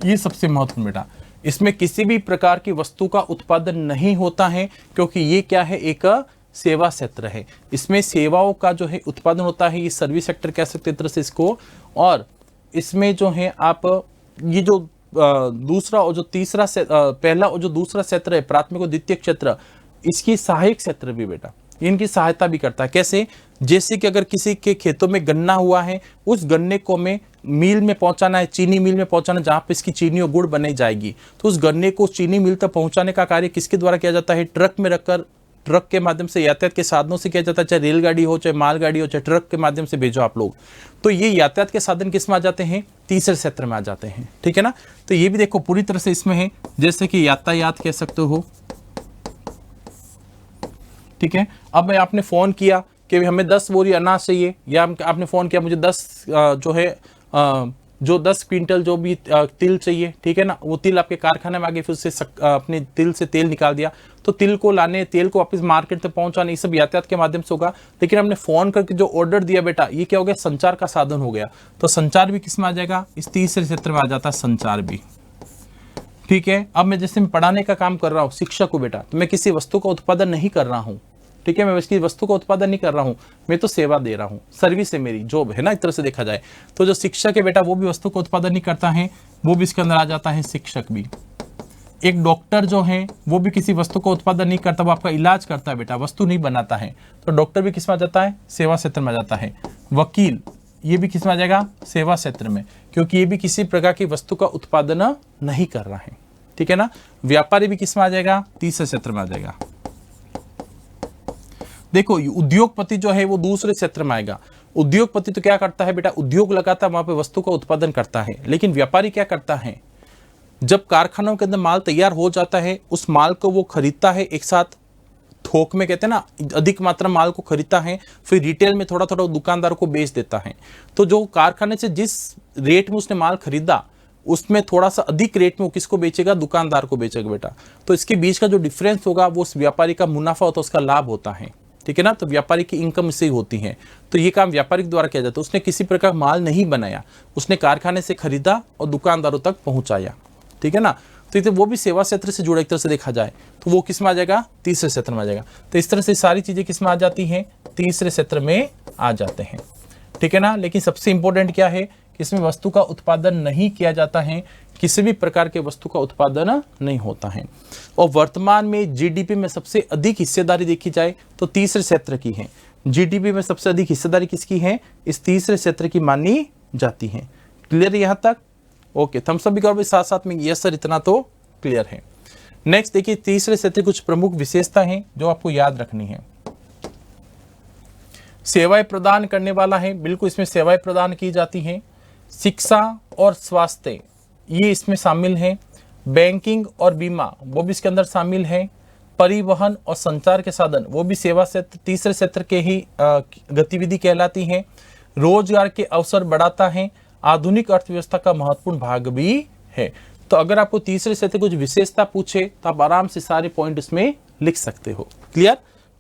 ये सबसे महत्वपूर्ण बेटा। इसमें किसी भी प्रकार की वस्तु का उत्पादन नहीं होता है क्योंकि ये क्या है, एक सेवा क्षेत्र है। इसमें सेवाओं का जो है उत्पादन होता है, ये सर्विस सेक्टर कह सकते हैं तरह से इसको। और इसमें जो है आप ये जो दूसरा और जो तीसरा पहला और जो दूसरा क्षेत्र है, प्राथमिक और द्वितीय क्षेत्र, इसकी सहायक क्षेत्र भी बेटा, इनकी सहायता भी करता है। कैसे, जैसे कि अगर किसी के खेतों में गन्ना हुआ है, उस गन्ने को में मिल में पहुंचाना है, चीनी मिल में पहुंचाना, जहां पे इसकी चीनी और गुड़ बनाई जाएगी, तो उस गन्ने को चीनी मिल तक पहुंचाने का कार्य किसके द्वारा किया जाता है, ट्रक में रखकर, ट्रक के माध्यम से, यातायात के साधनों से किया जाता है, चाहे रेलगाड़ी हो, चाहे मालगाड़ी हो, चाहे ट्रक के माध्यम से भेजो आप लोग। तो ये यातायात के साधन किस में आ जाते हैं, तीसरे क्षेत्र में आ जाते हैं। ठीक है ना। तो ये भी देखो पूरी तरह से इसमें है, जैसे कि यातायात कह सकते हो। ठीक है। अब मैं आपने फोन किया कि हमें 10 बोरी अनाज चाहिए, या आपने फोन किया मुझे 10 क्विंटल जो भी तिल चाहिए। ठीक है ना। वो तिल आपके कारखाने में आ गए, फिर उससे अपने तिल से तेल निकाल दिया, तो तिल को लाने, तेल को वापस मार्केट तक पहुंचाने, ये सब यातायात के माध्यम से होगा। लेकिन हमने फोन करके जो ऑर्डर दिया बेटा, ये क्या हो गया, संचार का साधन हो गया। तो संचार भी किस में आ जाएगा, इस तीसरे क्षेत्र में आ जाता है संचार भी। ठीक है। अब मैं जैसे पढ़ाने का काम कर रहा हूँ, शिक्षक हूँ बेटा, तो मैं किसी वस्तु का उत्पादन नहीं कर रहा हूँ। ठीक है। मैं इसकी वस्तु का उत्पादन नहीं कर रहा हूं, मैं तो सेवा दे रहा हूं, सर्विस है मेरी, जॉब है ना, एक तरह से देखा जाए। तो जो शिक्षक है बेटा वो भी वस्तु का उत्पादन नहीं करता है, वो भी इसके अंदर आ जाता है शिक्षक भी। एक डॉक्टर जो है वो भी किसी वस्तु का उत्पादन नहीं करता, वो आपका इलाज करता है बेटा, वस्तु नहीं बनाता है। तो डॉक्टर भी किस में आ जाता है, सेवा क्षेत्र में आ जाता है। वकील, ये भी किस में आ जाएगा, सेवा क्षेत्र में, क्योंकि ये भी किसी प्रकार की वस्तु का उत्पादन नहीं कर रहा है। ठीक है ना। व्यापारी भी किस में आ जाएगा, तीसरे क्षेत्र में आ जाएगा। देखो उद्योगपति जो है वो दूसरे क्षेत्र में आएगा। उद्योगपति तो क्या करता है बेटा, उद्योग लगाता है, वहां पे वस्तु का उत्पादन करता है। लेकिन व्यापारी क्या करता है, जब कारखानों के अंदर माल तैयार हो जाता है, उस माल को वो खरीदता है एक साथ, थोक में कहते हैं ना, अधिक मात्रा माल को खरीदता है, फिर रिटेल में थोड़ा थोड़ा दुकानदारों को बेच देता है। तो जो कारखाने से जिस रेट में उसने माल खरीदा, उसमें थोड़ा सा अधिक रेट में वो किसको बेचेगा, दुकानदार को बेचेगा बेटा। तो इसके बीच का जो डिफरेंस होगा वो उस व्यापारी का मुनाफा होता है, उसका लाभ होता है, ठीक है ना। तो व्यापारी की इनकम इससे ही होती है। तो ये काम व्यापारी के द्वारा किया जाता है। उसने किसी प्रकार माल नहीं बनाया, उसने कारखाने से खरीदा और दुकानदारों तक पहुंचाया, ठीक है ना। तो वो भी सेवा क्षेत्र से जुड़ा एक तरह से देखा जाए तो वो किस में आ जाएगा, तीसरे क्षेत्र में आ जाएगा। तो इस तरह से सारी चीजें किस में आ जाती हैं, तीसरे क्षेत्र में आ जाते हैं, ठीक है ना। लेकिन सबसे इंपॉर्टेंट क्या है कि इसमें वस्तु का उत्पादन नहीं किया जाता है, किसी भी प्रकार के वस्तु का उत्पादन नहीं होता है। और वर्तमान में जीडीपी में सबसे अधिक हिस्सेदारी देखी जाए तो तीसरे क्षेत्र की है। जीडीपी में सबसे अधिक हिस्सेदारी किसकी है, इस तीसरे क्षेत्र की मानी जाती है। क्लियर यहां तक, ओके। थम्स अप भी करो साथ साथ में, यस सर इतना तो क्लियर है। नेक्स्ट देखिए, तीसरे क्षेत्र की कुछ प्रमुख विशेषता हैं जो आपको याद रखनी है। सेवाएं प्रदान करने वाला है, बिल्कुल इसमें सेवाएं प्रदान की जाती हैं। शिक्षा और स्वास्थ्य ये इसमें शामिल है। बैंकिंग और बीमा वो भी इसके अंदर शामिल है। परिवहन और संचार के साधन वो भी सेवा क्षेत्र, तीसरे क्षेत्र के ही गतिविधि कहलाती है। रोजगार के अवसर बढ़ाता है। आधुनिक अर्थव्यवस्था का महत्वपूर्ण भाग भी है। तो अगर आपको तीसरे क्षेत्र कुछ विशेषता पूछे तो आप आराम से सारे पॉइंट इसमें लिख सकते हो। क्लियर।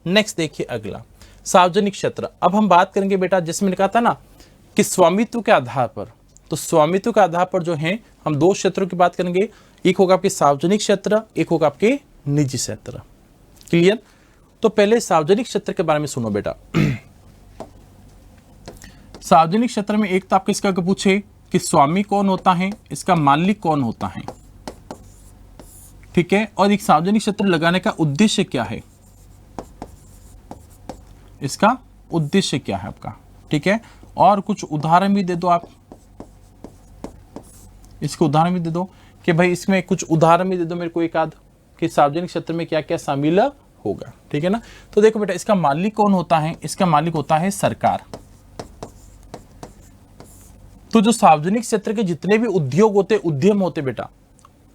नेक्स्ट देखिए अगला, सार्वजनिक क्षेत्र। अब हम बात करेंगे बेटा, जिसमें लिखा था ना कि स्वामित्व के आधार पर, तो स्वामित्व के आधार पर जो है हम दो क्षेत्रों की बात करेंगे। एक होगा आपके सार्वजनिक क्षेत्र, एक होगा आपके निजी क्षेत्र। क्लियर। तो पहले सार्वजनिक क्षेत्र के बारे में सुनो बेटा। सार्वजनिक क्षेत्र में एक तो आपको इसका पूछे कि स्वामी कौन होता है, इसका मालिक कौन होता है, ठीक है। और एक सार्वजनिक क्षेत्र लगाने का उद्देश्य क्या है, इसका उद्देश्य क्या है आपका, ठीक है। और कुछ उदाहरण भी दे दो आप, इसको उदाहरण भी दे दो कि भाई इसमें कुछ उदाहरण भी दे दो मेरे को एक आध कि सार्वजनिक क्षेत्र में क्या क्या शामिल होगा, ठीक है ना। तो देखो बेटा, इसका मालिक कौन होता है, इसका मालिक होता है सरकार। तो जो सार्वजनिक क्षेत्र के जितने भी उद्योग होते, उद्यम होते बेटा,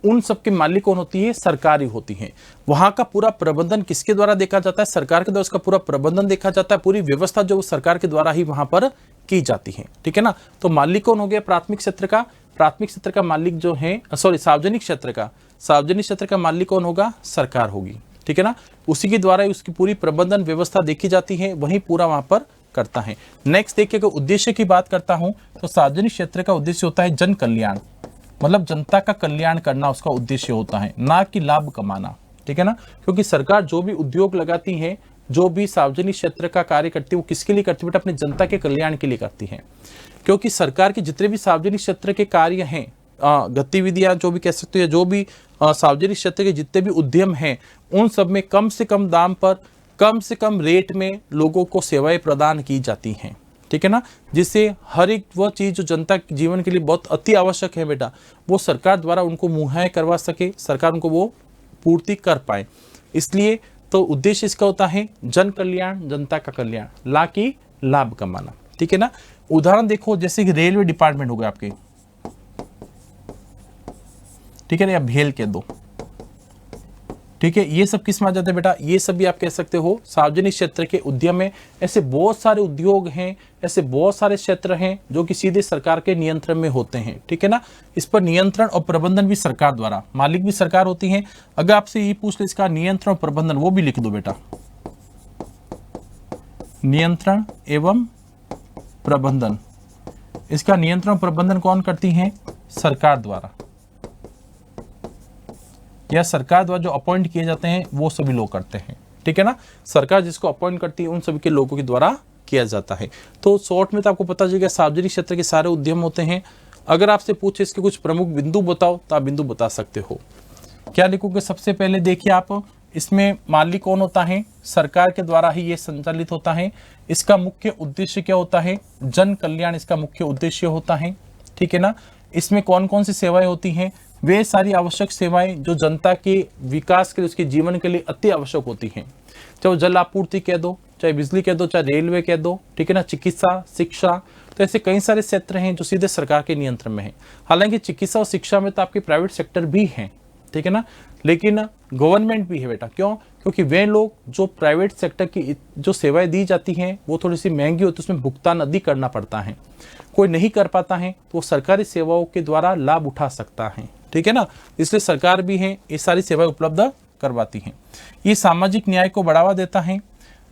उन सबके मालिक कौन होती है, सरकार ही होती है। वहां का पूरा प्रबंधन किसके द्वारा देखा जाता है, सरकार के द्वारा उसका पूरा प्रबंधन देखा जाता है। पूरी व्यवस्था जो सरकार के द्वारा ही वहां पर की जाती है, ठीक है ना। तो मालिक कौन हो गया प्राथमिक क्षेत्र का, प्राथमिक क्षेत्र का मालिक जो है, सॉरी सार्वजनिक क्षेत्र का मालिक कौन होगा, सरकार होगी, ठीक है ना। उसी के द्वारा ही उसकी पूरी प्रबंधन व्यवस्था देखी जाती है, वही पूरा वहां पर करता है। नेक्स्ट देखिए, उद्देश्य की बात करता हूं तो सार्वजनिक क्षेत्र का उद्देश्य होता है जन कल्याण, मतलब जनता का कल्याण करना उसका उद्देश्य होता है, ना कि लाभ कमाना, ठीक है ना। क्योंकि सरकार जो भी उद्योग लगाती है, जो भी सार्वजनिक क्षेत्र का कार्य करती है, वो किसके लिए करती है बेटा, अपने जनता के कल्याण के लिए करती है। क्योंकि सरकार के जितने भी सार्वजनिक क्षेत्र के कार्य हैं, गतिविधियां जो भी कह सकते हैं, जो भी सार्वजनिक क्षेत्र के जितने भी उद्यम हैं, उन सब में कम से कम दाम पर, कम से कम रेट में लोगों को सेवाएं प्रदान की जाती हैं, ठीक है ना। जिससे हर एक वह चीज जो जनता के जीवन के लिए बहुत अति आवश्यक है बेटा, वो सरकार द्वारा उनको मुहैया करवा सके, सरकार उनको वो पूर्ति कर पाए। इसलिए तो उद्देश्य इसका होता है जन कल्याण, जनता का कल्याण, ना कि लाभ कमाना, ठीक है ना। उदाहरण देखो, जैसे कि रेलवे डिपार्टमेंट हो गया आपके, ठीक है ना, या भेल के दो, ठीक है। ये सब किस में आ जाते हैं बेटा, ये सब भी आप कह सकते हो सार्वजनिक क्षेत्र के उद्यम में। ऐसे बहुत सारे उद्योग हैं, ऐसे बहुत सारे क्षेत्र हैं जो कि सीधे सरकार के नियंत्रण में होते हैं, ठीक है ना। इस पर नियंत्रण और प्रबंधन भी सरकार द्वारा, मालिक भी सरकार होती है। अगर आपसे ये पूछ ले इसका नियंत्रण और प्रबंधन, वो भी लिख दो बेटा, नियंत्रण एवं प्रबंधन। इसका नियंत्रण और प्रबंधन कौन करती है, सरकार द्वारा, या सरकार द्वारा जो अपॉइंट किए जाते हैं वो सभी लोग करते हैं, ठीक है ना। सरकार जिसको अपॉइंट करती है उन सभी के लोगों के द्वारा किया जाता है। तो शॉर्ट में तो आपको पता चलेगा सार्वजनिक क्षेत्र के सारे उद्यम होते हैं। अगर आपसे पूछे इसके कुछ प्रमुख बिंदु बताओ तो आप बिंदु बता सकते हो। क्या लिखोगे, सबसे पहले देखिए आप, इसमें मालिक कौन होता है, सरकार के द्वारा ही ये संचालित होता है। इसका मुख्य उद्देश्य क्या होता है, जन कल्याण इसका मुख्य उद्देश्य होता है, ठीक है ना। इसमें कौन कौन सी सेवाएं होती हैं, वे सारी आवश्यक सेवाएं जो जनता के विकास के लिए, उसके जीवन के लिए अति आवश्यक होती हैं। चाहे वो जल आपूर्ति कह दो, चाहे बिजली कह दो, चाहे रेलवे कह दो, ठीक है ना, चिकित्सा, शिक्षा। तो ऐसे कई सारे क्षेत्र हैं जो सीधे सरकार के नियंत्रण में है। हालांकि चिकित्सा और शिक्षा में तो आपके प्राइवेट सेक्टर भी हैं, ठीक है ना। लेकिन गवर्नमेंट भी है बेटा, क्यों? क्योंकि वे लोग जो प्राइवेट सेक्टर की जो सेवाएं दी जाती हैं वो थोड़ी सी महंगी होती है, उसमें भुगतान अधिक करना पड़ता है। कोई नहीं कर पाता है तो वो सरकारी सेवाओं के द्वारा लाभ उठा सकता है, ठीक है ना। इसलिए सरकार भी है ये सारी सेवाएं उपलब्ध करवाती हैं। ये सामाजिक न्याय को बढ़ावा देता है।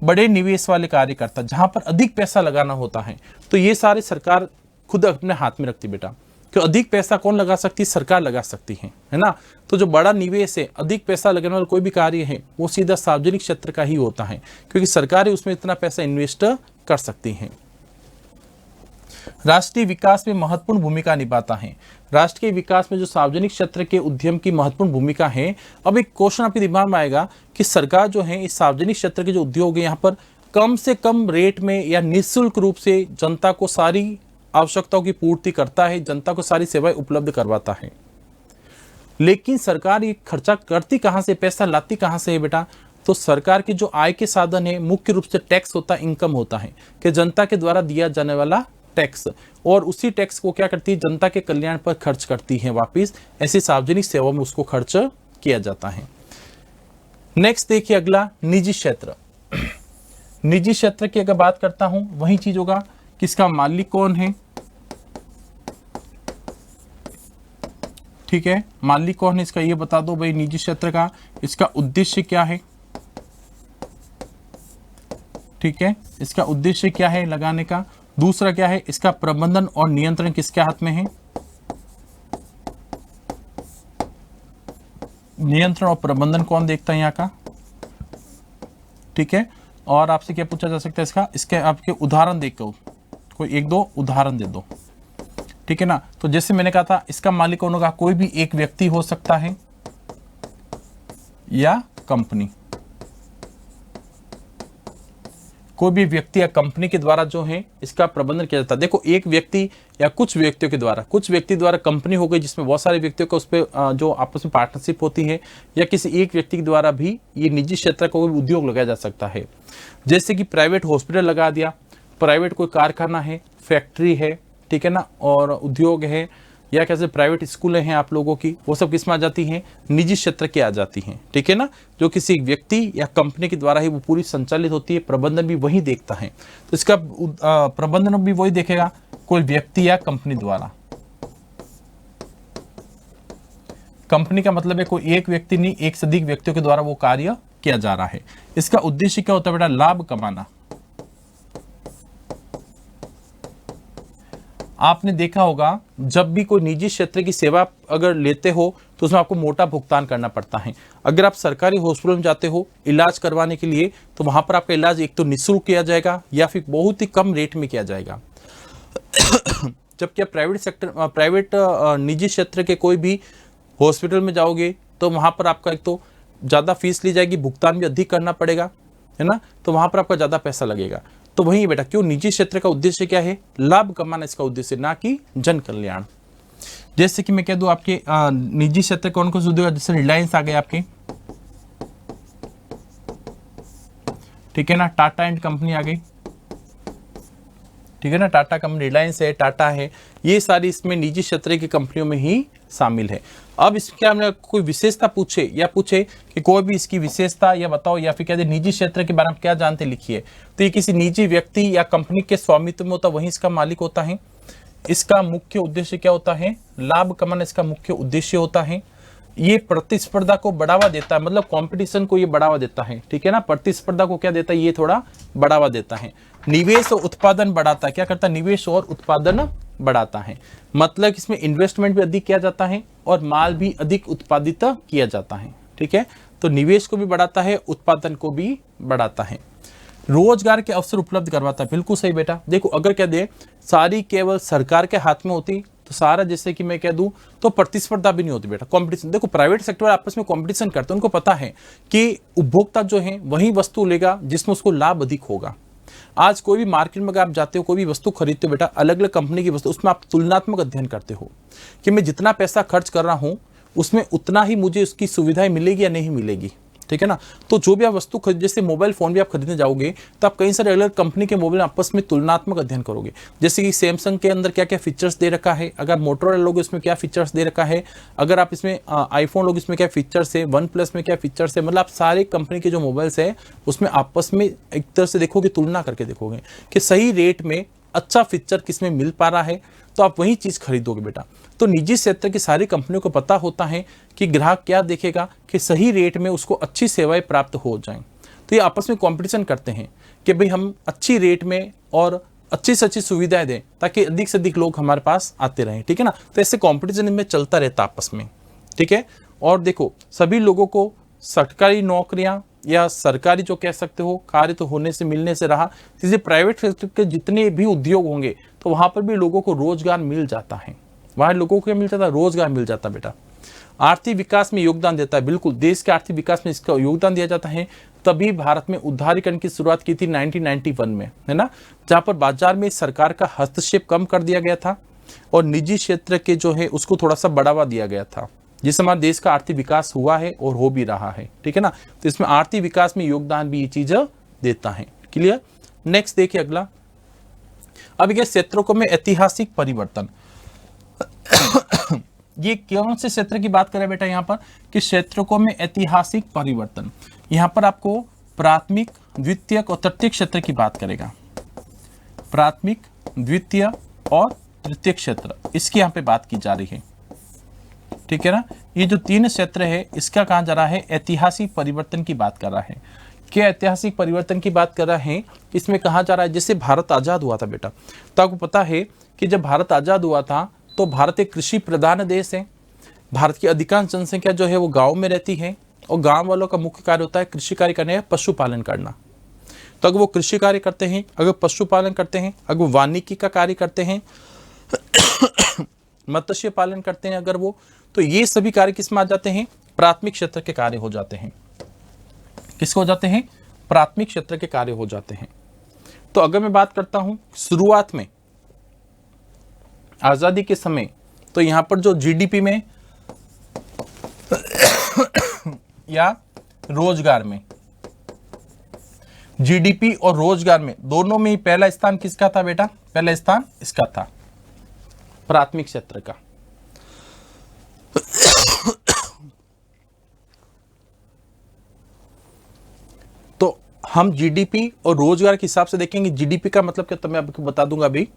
बड़े निवेश वाले कार्य करता है, जहां पर अधिक पैसा लगाना होता है तो ये सारे सरकार खुद अपने हाथ में रखती बेटा। कि अधिक पैसा कौन लगा सकती है? सरकार लगा सकती है ना। तो जो बड़ा निवेश है, अधिक पैसा लगाने वाला कोई भी कार्य है, वो सीधा सार्वजनिक क्षेत्र का ही होता है, क्योंकि सरकार उसमें इतना पैसा इन्वेस्ट कर सकती है। राष्ट्रीय विकास में महत्वपूर्ण भूमिका निभाता है। राष्ट्र के विकास में जो सार्वजनिक क्षेत्र के उद्यम की महत्वपूर्ण भूमिका है। अब एक क्वेश्चन आपके दिमाग में आएगा कि सरकार जो है इस सार्वजनिक क्षेत्र के जो उद्योग है यहाँ पर कम से कम रेट में या निःशुल्क रूप से जनता को सारी आवश्यकताओं की पूर्ति करता है, जनता को सारी सेवाएं उपलब्ध करवाता है। लेकिन सरकार ये खर्चा करती कहां से, पैसा लाती कहां से है बेटा? तो सरकार की जो आय के साधन है मुख्य रूप से टैक्स होता है, इनकम होता है, कि जनता के द्वारा दिया जाने वाला टैक्स, और उसी टैक्स को क्या करती है? जनता के कल्याण पर खर्च करती है वापिस। ऐसी सार्वजनिक सेवाओं में उसको खर्च किया जाता है। नेक्स्ट देखिए अगला, निजी क्षेत्र। निजी क्षेत्र की अगर बात करता हूं, वही चीज होगा, किसका मालिक कौन है, ठीक है, मालिक कौन है इसका ये बता दो भाई निजी क्षेत्र का। इसका उद्देश्य क्या है, ठीक है, इसका उद्देश्य क्या है लगाने का। दूसरा क्या है, इसका प्रबंधन और नियंत्रण किसके हाथ में है? नियंत्रण और प्रबंधन कौन देखता है यहाँ का, ठीक है। और आपसे क्या पूछा जा सकता है इसका, इसके आपके उदाहरण देखो, कोई एक दो उदाहरण दे दो, ठीक है ना। तो जैसे मैंने कहा था, इसका मालिक कौन होगा? कोई भी एक व्यक्ति हो सकता है या कंपनी, कोई भी व्यक्ति या कंपनी के द्वारा जो है इसका प्रबंधन किया जाता है। देखो, एक व्यक्ति या कुछ व्यक्तियों के द्वारा, कुछ व्यक्ति द्वारा कंपनी हो गई जिसमें बहुत सारे व्यक्तियों का उस पर जो आपस में पार्टनरशिप होती है, या किसी एक व्यक्ति के द्वारा भी ये निजी क्षेत्र का कोई उद्योग लगाया जा सकता है। जैसे कि प्राइवेट हॉस्पिटल लगा दिया, प्राइवेट कोई कारखाना है, फैक्ट्री है, ठीक है ना, और उद्योग है, या कैसे प्राइवेट स्कूलें हैं आप लोगों की, वो सब किस में आ जाती हैं? निजी क्षेत्र की आ जाती हैं, ठीक है ना। जो किसी व्यक्ति या कंपनी के द्वारा ही वो पूरी संचालित होती है, प्रबंधन भी वही देखता है। तो इसका प्रबंधन भी वही देखेगा, कोई व्यक्ति या कंपनी द्वारा। कंपनी का मतलब है कोई एक व्यक्ति नहीं, एक से अधिक व्यक्तियों के द्वारा वो कार्य किया जा रहा है। इसका उद्देश्य क्या होता है बेटा? लाभ कमाना। आपने देखा होगा जब भी कोई निजी क्षेत्र की सेवा अगर लेते हो तो उसमें आपको मोटा भुगतान करना पड़ता है। अगर आप सरकारी हॉस्पिटल में जाते हो इलाज करवाने के लिए तो वहां पर आपका इलाज एक तो निःशुल्क किया जाएगा या फिर बहुत ही कम रेट में किया जाएगा। जबकि आप प्राइवेट निजी क्षेत्र के कोई भी हॉस्पिटल में जाओगे तो वहां पर आपका एक तो ज़्यादा फीस ली जाएगी, भुगतान भी अधिक करना पड़ेगा, है ना, तो वहां पर आपका ज़्यादा पैसा लगेगा। तो वही बेटा, क्यों? निजी क्षेत्र का उद्देश्य क्या है? लाभ कमाना इसका उद्देश्य, ना कि जन कल्याण। जैसे कि मैं कह दूं आपके निजी क्षेत्र कौन कौन से उद्योग, जैसे रिलायंस आ गए आपके, ठीक है ना, टाटा एंड कंपनी आ गई, ठीक है ना, टाटा कंपनी, रिलायंस है, टाटा है, ये सारी इसमें निजी क्षेत्र की कंपनियों में ही शामिल है। अब इसके हमने कोई विशेषता पूछे या पूछे कि कोई भी इसकी विशेषता या बताओ, या फिर कहते निजी क्षेत्र के बारे में क्या जानते लिखिए, तो ये किसी निजी व्यक्ति या कंपनी के स्वामित्व में होता, वहीं इसका मालिक होता है। इसका मुख्य उद्देश्य क्या होता है? लाभ कमाना इसका मुख्य उद्देश्य होता है। ये प्रतिस्पर्धा को बढ़ावा देता है, मतलब कंपटीशन को ये बढ़ावा देता है, ठीक है ना। प्रतिस्पर्धा को क्या देता है? ये थोड़ा बढ़ावा देता है। निवेश और उत्पादन बढ़ाता है, क्या करता है? निवेश और उत्पादन बढ़ाता है, मतलब इसमें इन्वेस्टमेंट भी अधिक किया जाता है और माल भी अधिक उत्पादित किया जाता है, ठीक है। तो निवेश को भी बढ़ाता है, उत्पादन को भी बढ़ाता है। रोजगार के अवसर उपलब्ध करवाता है, बिल्कुल सही बेटा। देखो, अगर कह दे सारी केवल सरकार के हाथ में होती तो सारा, जैसे कि मैं कह दूं, तो प्रतिस्पर्धा भी नहीं होती बेटा, कंपटीशन। देखो, प्राइवेट सेक्टर आपस में कंपटीशन करते हैं, उनको पता है कि उपभोक्ता जो है वही वस्तु लेगा जिसमें उसको लाभ अधिक होगा। आज कोई भी मार्केट में अगर आप जाते हो, कोई भी वस्तु खरीदते हो बेटा, अलग अलग कंपनी की वस्तु, उसमें आप तुलनात्मक अध्ययन करते हो कि मैं जितना पैसा खर्च कर रहा हूं उसमें उतना ही मुझे उसकी सुविधाएं मिलेगी या नहीं मिलेगी। ठीक है ना। तो जो भी आप वस्तु खरीद, जैसे मोबाइल फोन भी आप खरीदने जाओगे तो आप कई सारे अलग कंपनी के मोबाइल आपस में तुलनात्मक अध्ययन करोगे, जैसे कि सैमसंग के अंदर क्या क्या फीचर्स दे रखा है, अगर मोटोरोला लोगे इसमें क्या फीचर्स दे रखा है, अगर आप इसमें आईफोन लोगे इसमें क्या फीचर्स है, वन प्लस में क्या फीचर्स है, मतलब आप सारे कंपनी के जो मोबाइल्स है उसमें आपस में एक तरह से देखोगे, तुलना करके देखोगे कि सही रेट में अच्छा फीचर किसमें मिल पा रहा है, तो आप वही चीज खरीदोगे बेटा। तो निजी क्षेत्र की सारी कंपनियों को पता होता है कि ग्राहक क्या देखेगा कि सही रेट में उसको अच्छी सेवाएं प्राप्त हो जाएं। तो ये आपस में कंपटीशन करते हैं कि भाई हम अच्छी रेट में और अच्छी से अच्छी सुविधाएं दें ताकि अधिक से अधिक लोग हमारे पास आते रहें, ठीक है ना। तो ऐसे कंपटीशन में चलता रहता आपस में, ठीक है। और देखो सभी लोगों को सरकारी नौकरियां या सरकारी जो कह सकते हो कार्य तो होने से मिलने से रहा, इसलिए प्राइवेट सेक्टर के जितने भी उद्योग होंगे तो वहां पर भी लोगों को रोजगार मिल जाता है, वहां लोगों को क्या मिल जाता है, रोजगार मिल जाता है बेटा। आर्थिक विकास में योगदान देता है, बिल्कुल देश के आर्थिक विकास में इसका योगदान दिया जाता है। तभी भारत में उदारीकरण की शुरुआत की थी 1991 में, है ना, जहां पर बाजार में सरकार का हस्तक्षेप कम कर दिया गया था और निजी क्षेत्र के जो है उसको थोड़ा सा बढ़ावा दिया गया था, जिससे हमारे देश का आर्थिक विकास हुआ है और हो भी रहा है, ठीक है ना। तो इसमें आर्थिक विकास में योगदान भी ये चीज देता है। क्लियर। नेक्स्ट देखिए अगला, अब ये क्षेत्रों में ऐतिहासिक परिवर्तन ये कौन से क्षेत्र की बात करें बेटा, यहाँ पर कि क्षेत्रों में ऐतिहासिक परिवर्तन, यहाँ पर आपको प्राथमिक, द्वितीयक और तृतीयक क्षेत्र की बात करेगा। प्राथमिक, द्वितीय और तृतीय क्षेत्र, इसकी यहाँ पे बात की जा रही है, ठीक है ना। ये जो तीन क्षेत्र है इसका कहा जा रहा है ऐतिहासिक परिवर्तन की बात कर रहा है। क्या ऐतिहासिक परिवर्तन की बात कर रहा है, इसमें कहा जा रहा है जैसे भारत आजाद हुआ था बेटा, तो आपको पता है कि जब भारत आजाद हुआ था तो भारत एक कृषि प्रधान देश है। भारत की अधिकांश जनसंख्या जो है वो गांव में रहती है और गांव वालों का मुख्य कार्य होता है कृषि कार्य करना या पशुपालन करना। तो अगर वो कृषि कार्य करते हैं, अगर पशुपालन करते हैं, अगर वो वानिकी का कार्य करते हैं मत्स्य पालन करते हैं अगर वो, तो ये सभी कार्य किसमें आ जाते हैं, प्राथमिक क्षेत्र के कार्य हो जाते हैं। किसको हो जाते हैं, प्राथमिक क्षेत्र के कार्य हो जाते हैं। तो अगर मैं बात करता हूं शुरुआत में आजादी के समय, तो यहां पर जो जीडीपी में या रोजगार में, जीडीपी और रोजगार में दोनों में ही पहला स्थान किसका था बेटा, पहला स्थान इसका था, प्राथमिक क्षेत्र का। तो हम जीडीपी और रोजगार के हिसाब से देखेंगे। जीडीपी का मतलब क्या, तो मैं आपको बता दूंगा अभी।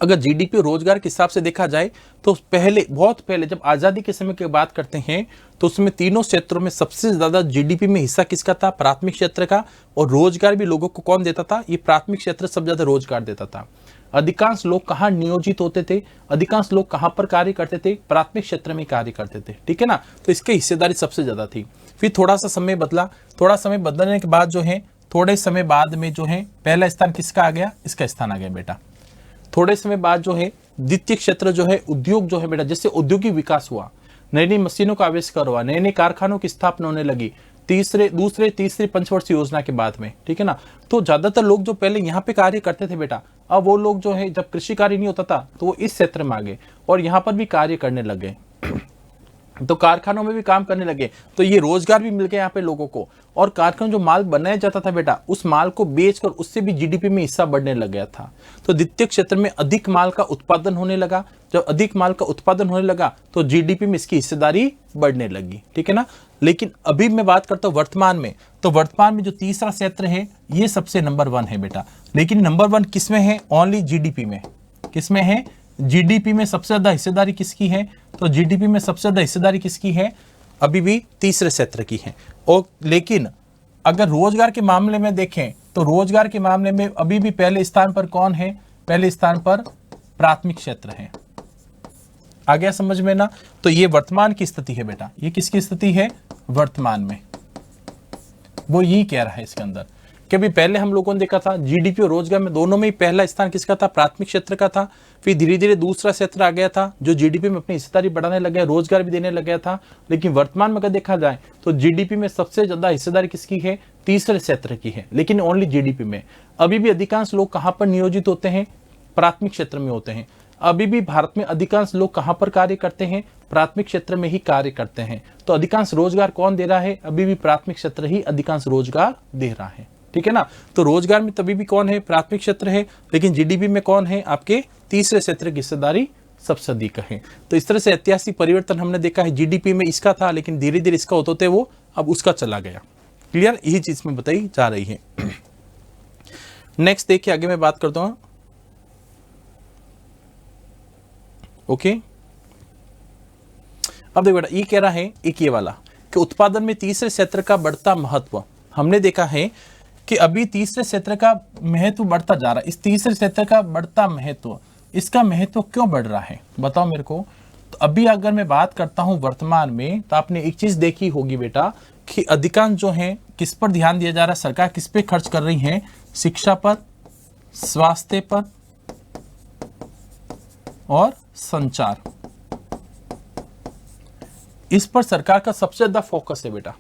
अगर जीडीपी रोजगार के हिसाब से देखा जाए तो पहले, बहुत पहले जब आजादी के समय की बात करते हैं तो उसमें तीनों क्षेत्रों में सबसे ज्यादा जीडीपी में हिस्सा किसका था, प्राथमिक क्षेत्र का। और रोजगार भी लोगों को कौन देता था, ये प्राथमिक क्षेत्र सबसे ज्यादा रोजगार देता था। अधिकांश लोग कहाँ नियोजित होते थे, अधिकांश लोग कहाँ पर कार्य करते थे, प्राथमिक क्षेत्र में कार्य करते थे, ठीक है ना। तो इसकी हिस्सेदारी सबसे ज्यादा थी। फिर थोड़ा सा समय बदला, थोड़ा समय बदलने के बाद जो है, थोड़े समय बाद में जो है पहला स्थान किसका आ गया, इसका स्थान आ गया बेटा। थोड़े समय बाद जो है द्वितीय क्षेत्र जो है, उद्योग जो है बेटा, जैसे औद्योगिक विकास हुआ, नई नई मशीनों का आविष्कार हुआ, नए नए कारखानों की स्थापना होने लगी दूसरे तीसरे पंचवर्षीय योजना के बाद में, ठीक है ना। तो ज्यादातर लोग जो पहले यहाँ पे कार्य करते थे बेटा, अब वो लोग जो है जब कृषि कार्य नहीं होता था तो वो इस क्षेत्र में आ गए और यहाँ पर भी कार्य करने लग गए तो कारखानों में भी काम करने लगे, तो ये रोजगार भी मिल गया यहाँ पे लोगों को। और कारखानों जो माल बनाया जाता था बेटा, उस माल को बेचकर उससे भी जीडीपी में हिस्सा बढ़ने लग गया था। तो द्वितीय क्षेत्र में अधिक माल का उत्पादन होने लगा। जब अधिक माल का उत्पादन होने लगा तो जीडीपी में इसकी हिस्सेदारी बढ़ने लगी, ठीक है ना। लेकिन अभी मैं बात करता हूँ वर्तमान में, तो वर्तमान में जो तीसरा क्षेत्र है ये सबसे नंबर 1 है बेटा। लेकिन नंबर 1 किसमें है, ओनली जीडीपी में। किसमें है, जीडीपी में सबसे ज्यादा हिस्सेदारी किसकी है, तो जीडीपी में सबसे ज्यादा हिस्सेदारी किसकी है, अभी भी तीसरे क्षेत्र की है। और लेकिन अगर रोजगार के मामले में देखें तो रोजगार के मामले में अभी भी पहले स्थान पर कौन है, पहले स्थान पर प्राथमिक क्षेत्र है। आ गया समझ में ना। तो ये वर्तमान की स्थिति है बेटा, ये किसकी स्थिति है, वर्तमान में। वो यही कह रहा है इसके अंदर कि भी पहले हम लोगों ने देखा था जीडीपी और रोजगार में दोनों में ही पहला स्थान किसका था, प्राथमिक क्षेत्र का था। फिर धीरे धीरे दूसरा क्षेत्र आ गया था जो जीडीपी में अपनी हिस्सेदारी बढ़ाने लग गया, रोजगार भी देने लग गया था। लेकिन वर्तमान में अगर देखा जाए तो जीडीपी में सबसे ज्यादा हिस्सेदारी किसकी है, तीसरे क्षेत्र की है, लेकिन ओनली जीडीपी में। अभी भी अधिकांश लोग कहां पर नियोजित होते हैं, प्राथमिक क्षेत्र में होते हैं। अभी भी भारत में अधिकांश लोग कहां पर कार्य करते हैं? प्राथमिक क्षेत्र में ही कार्य करते हैं। तो अधिकांश रोजगार कौन दे रहा है? अभी भी प्राथमिक क्षेत्र ही अधिकांश रोजगार दे रहा है, ठीक है ना। तो रोजगार में तभी भी कौन है? प्राथमिक क्षेत्र है। लेकिन जीडीपी में कौन है? आपके तीसरे क्षेत्र की हिस्सेदारी सबसे अधिक है। तो इस तरह से ऐतिहासिक परिवर्तन हमने देखा है। जीडीपी में इसका था, लेकिन धीरे धीरे इसका होते होते वो अब उसका चला गया। क्लियर? यही चीज में बताई जा रही है। नेक्स्ट देखिए, आगे मैं बात करता हूं। ओके, अब देखो बेटा, ये कह रहा है एक ये वाला कि उत्पादन में तीसरे क्षेत्र का बढ़ता महत्व। हमने देखा है कि अभी तीसरे क्षेत्र का महत्व बढ़ता जा रहा है। इस तीसरे क्षेत्र का बढ़ता महत्व, इसका महत्व क्यों बढ़ रहा है बताओ मेरे को। तो अभी अगर मैं बात करता हूं वर्तमान में, तो आपने एक चीज देखी होगी बेटा कि अधिकांश जो है किस पर ध्यान दिया जा रहा है? सरकार किस पे खर्च कर रही है? शिक्षा पर, स्वास्थ्य पर और संचार, इस पर सरकार का सबसे ज्यादा फोकस है बेटा।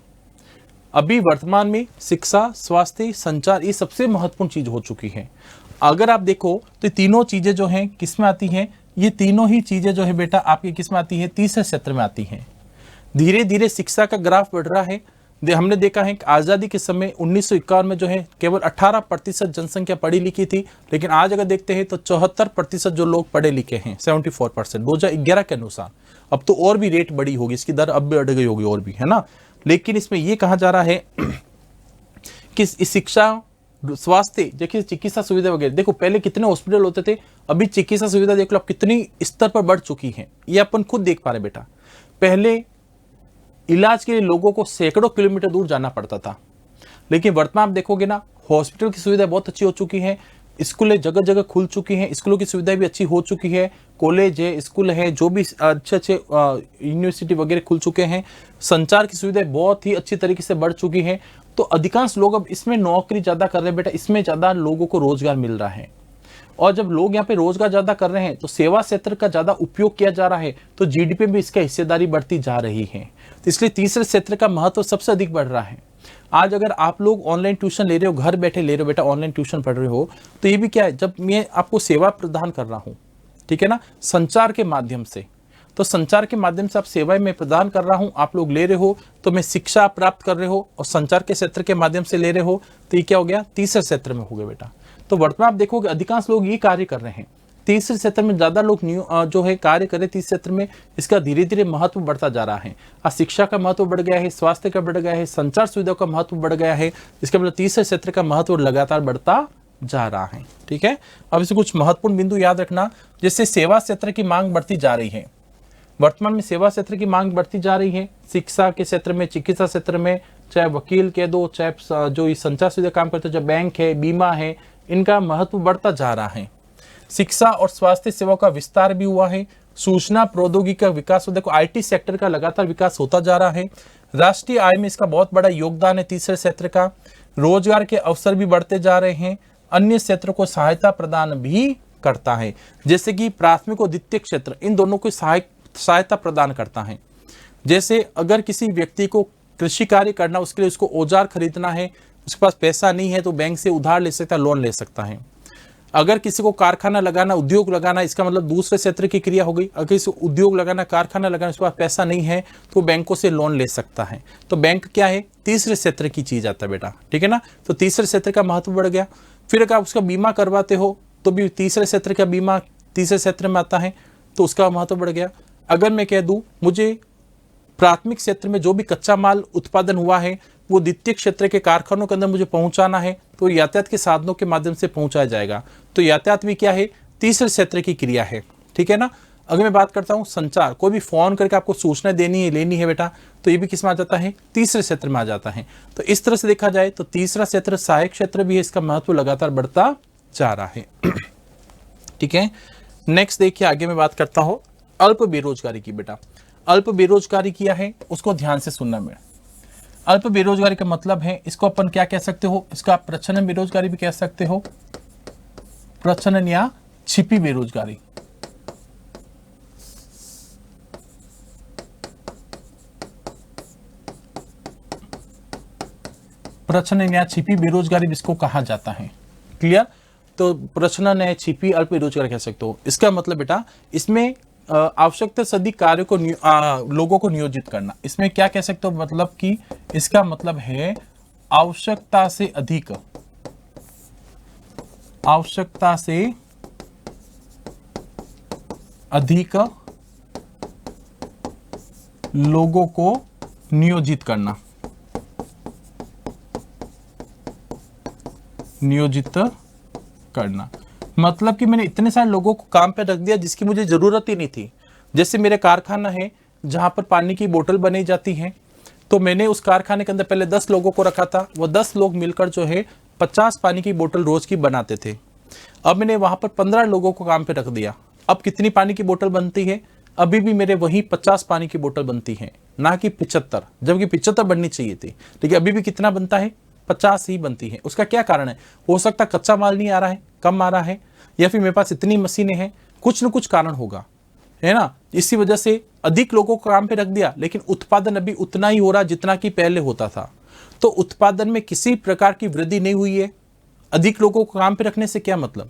अभी वर्तमान में शिक्षा, स्वास्थ्य, संचार ये सबसे महत्वपूर्ण चीज हो चुकी है। अगर आप देखो तो तीनों चीजें जो हैं किस में आती हैं? ये तीनों ही चीजें जो है बेटा आपकी किस में आती है? तीसरे क्षेत्र में आती हैं। धीरे धीरे शिक्षा का ग्राफ बढ़ रहा है। हमने देखा है कि आजादी के समय 1951 में जो है केवल 18% जनसंख्या पढ़ी लिखी थी, लेकिन आज अगर देखते हैं तो 74% जो लोग पढ़े लिखे हैं, 74% 2011 के अनुसार। अब तो और भी रेट बढ़ी होगी, इसकी दर अब भी बढ़ गई होगी और भी, है ना। लेकिन इसमें यह कहा जा रहा है कि इस शिक्षा, स्वास्थ्य, देखिए चिकित्सा सुविधा वगैरह, देखो पहले कितने हॉस्पिटल होते थे, अभी चिकित्सा सुविधा देख लो अब कितनी स्तर पर बढ़ चुकी है। ये अपन खुद देख पा रहे बेटा। पहले इलाज के लिए लोगों को सैकड़ों किलोमीटर दूर जाना पड़ता था, लेकिन वर्तमान आप देखोगे ना, हॉस्पिटल की सुविधा बहुत अच्छी हो चुकी है, स्कूलें जगह जगह खुल चुकी हैं, स्कूलों की सुविधा भी अच्छी हो चुकी है, कॉलेज है, स्कूल है, जो भी अच्छे अच्छे यूनिवर्सिटी वगैरह खुल चुके हैं, संचार की सुविधाएं बहुत ही अच्छी तरीके से बढ़ चुकी है। तो अधिकांश लोग अब इसमें नौकरी ज्यादा कर रहे हैं बेटा, इसमें ज्यादा लोगों को रोजगार मिल रहा है। और जब लोग यहाँ पे रोजगार ज्यादा कर रहे हैं तो सेवा क्षेत्र का ज्यादा उपयोग किया जा रहा है, तो जीडीपी में इसका हिस्सेदारी बढ़ती जा रही है। तो इसलिए तीसरे क्षेत्र का महत्व सबसे अधिक बढ़ रहा है। आज अगर आप लोग ऑनलाइन ट्यूशन ले रहे हो, घर बैठे ले रहे हो बेटा, ऑनलाइन ट्यूशन पढ़ रहे हो, तो ये भी क्या है, जब मैं आपको सेवा प्रदान कर रहा हूं, ठीक है ना, संचार के माध्यम से, तो संचार के माध्यम से आप सेवाएं मैं प्रदान कर रहा हूं, आप लोग ले रहे हो, तो मैं शिक्षा प्राप्त कर रहे हो और संचार के क्षेत्र के माध्यम से ले रहे हो, तो ये क्या हो गया? तीसरे क्षेत्र में हो गया बेटा। तो वर्तमान आप देखोगे अधिकांश लोग ये कार्य कर रहे हैं, तीसरे क्षेत्र में ज्यादा लोग जो है कार्य करें तीसरे क्षेत्र में, इसका धीरे धीरे महत्व बढ़ता जा रहा है। आज शिक्षा का महत्व बढ़ गया है, स्वास्थ्य का बढ़ गया है, संचार सुविधा का महत्व बढ़ गया है, इसका मतलब तीसरे क्षेत्र का महत्व लगातार बढ़ता जा रहा है, ठीक है। अब इसे कुछ महत्वपूर्ण बिंदु याद रखना, जैसे सेवा क्षेत्र की मांग बढ़ती जा रही है। वर्तमान में सेवा क्षेत्र की मांग बढ़ती जा रही है, शिक्षा के क्षेत्र में, चिकित्सा क्षेत्र में, चाहे वकील कह दो, चाहे जो संचार सुविधा काम करते हो, चाहे बैंक है, बीमा है, इनका महत्व बढ़ता जा रहा है। शिक्षा और स्वास्थ्य सेवाओं का विस्तार भी हुआ है, सूचना प्रौद्योगिकी का विकास, देखो आईटी सेक्टर का लगातार विकास होता जा रहा है, राष्ट्रीय आय में इसका बहुत बड़ा योगदान है तीसरे क्षेत्र का, रोजगार के अवसर भी बढ़ते जा रहे हैं, अन्य क्षेत्रों को सहायता प्रदान भी करता है, जैसे कि प्राथमिक और द्वितीय क्षेत्र, इन दोनों को सहायता प्रदान करता है। जैसे अगर किसी व्यक्ति को कृषि कार्य करना, उसके लिए उसको औजार खरीदना है, उसके पास पैसा नहीं है तो बैंक से उधार ले सकता है, लोन ले सकता है। अगर किसी को कारखाना लगाना, उद्योग लगाना, इसका मतलब दूसरे क्षेत्र की क्रिया हो गई। अगर किसी को उद्योग लगाना, कारखाना लगाना, उसके पास पैसा नहीं है तो बैंकों से लोन ले सकता है। तो बैंक क्या है? तीसरे क्षेत्र की चीज आता है बेटा, ठीक है ना। तो तीसरे क्षेत्र का महत्व बढ़ गया। फिर अगर आप उसका बीमा करवाते हो तो भी तीसरे क्षेत्र का बीमा तीसरे क्षेत्र में आता है, तो उसका महत्व बढ़ गया। अगर मैं कह दूं मुझे प्राथमिक क्षेत्र में जो भी कच्चा माल उत्पादन हुआ है वो द्वितीय क्षेत्र के कारखानों के अंदर मुझे पहुंचाना है, तो यातायात के साधनों के माध्यम से पहुंचाया जाएगा। तो यातायात भी क्या है? तीसरे क्षेत्र की क्रिया है, ठीक है ना। अगर मैं बात करता हूं संचार, कोई भी फोन करके आपको सूचना देनी है, लेनी है बेटा, तो ये भी किस में आ जाता है? तीसरे क्षेत्र में आ जाता है। तो इस तरह से देखा जाए तो तीसरा क्षेत्र सहायक क्षेत्र भी है, इसका महत्व लगातार बढ़ता जा रहा है, ठीक है। नेक्स्ट देखिए, आगे मैं बात करता हूं अल्प बेरोजगारी की बेटा। अल्प बेरोजगारी किया है उसको ध्यान से सुनना मेरा। अल्प बेरोजगारी का मतलब है, इसको अपन क्या कह सकते हो? इसका आप प्रच्छन्न बेरोजगारी भी कह सकते हो, प्रच्छन्न या छिपी बेरोजगारी। प्रच्छन्न या छिपी बेरोजगारी जिसको कहा जाता है, क्लियर। तो प्रश्न है छिपी अल्प बेरोजगारी कह सकते हो। इसका मतलब बेटा इसमें आवश्यकता से अधिक कार्य को लोगों को नियोजित करना, इसमें क्या कह सकते हो, मतलब कि इसका मतलब है आवश्यकता से अधिक लोगों को नियोजित करना। मतलब कि मैंने इतने सारे लोगों को काम पे रख दिया जिसकी मुझे जरूरत ही नहीं थी। जैसे मेरे कारखाना है जहां पर पानी की बोतल बनाई जाती है, तो मैंने उस कारखाने के अंदर पहले 10 लोगों को रखा था, वो 10 लोग मिलकर जो है 50 पानी की बोतल रोज की बनाते थे। अब मैंने वहां पर 15 लोगों को काम पे रख दिया। अब कितनी पानी की बोतल बनती है, अभी भी मेरे वही 50 पानी की बोतल बनती है, ना कि 75, जबकि 75 बननी चाहिए थी, लेकिन अभी भी कितना बनता है, 50 ही बनती है। उसका क्या कारण है, हो सकता है कच्चा माल नहीं आ रहा है, कम आ रहा है, या फिर मेरे पास इतनी मशीनें हैं, कुछ न कुछ कारण होगा, है ना। इसी वजह से अधिक लोगों को काम पे रख दिया, लेकिन उत्पादन अभी उतना ही हो रहा जितना कि पहले होता था। तो उत्पादन में किसी प्रकार की वृद्धि नहीं हुई है। अधिक लोगों को काम पे रखने से क्या मतलब,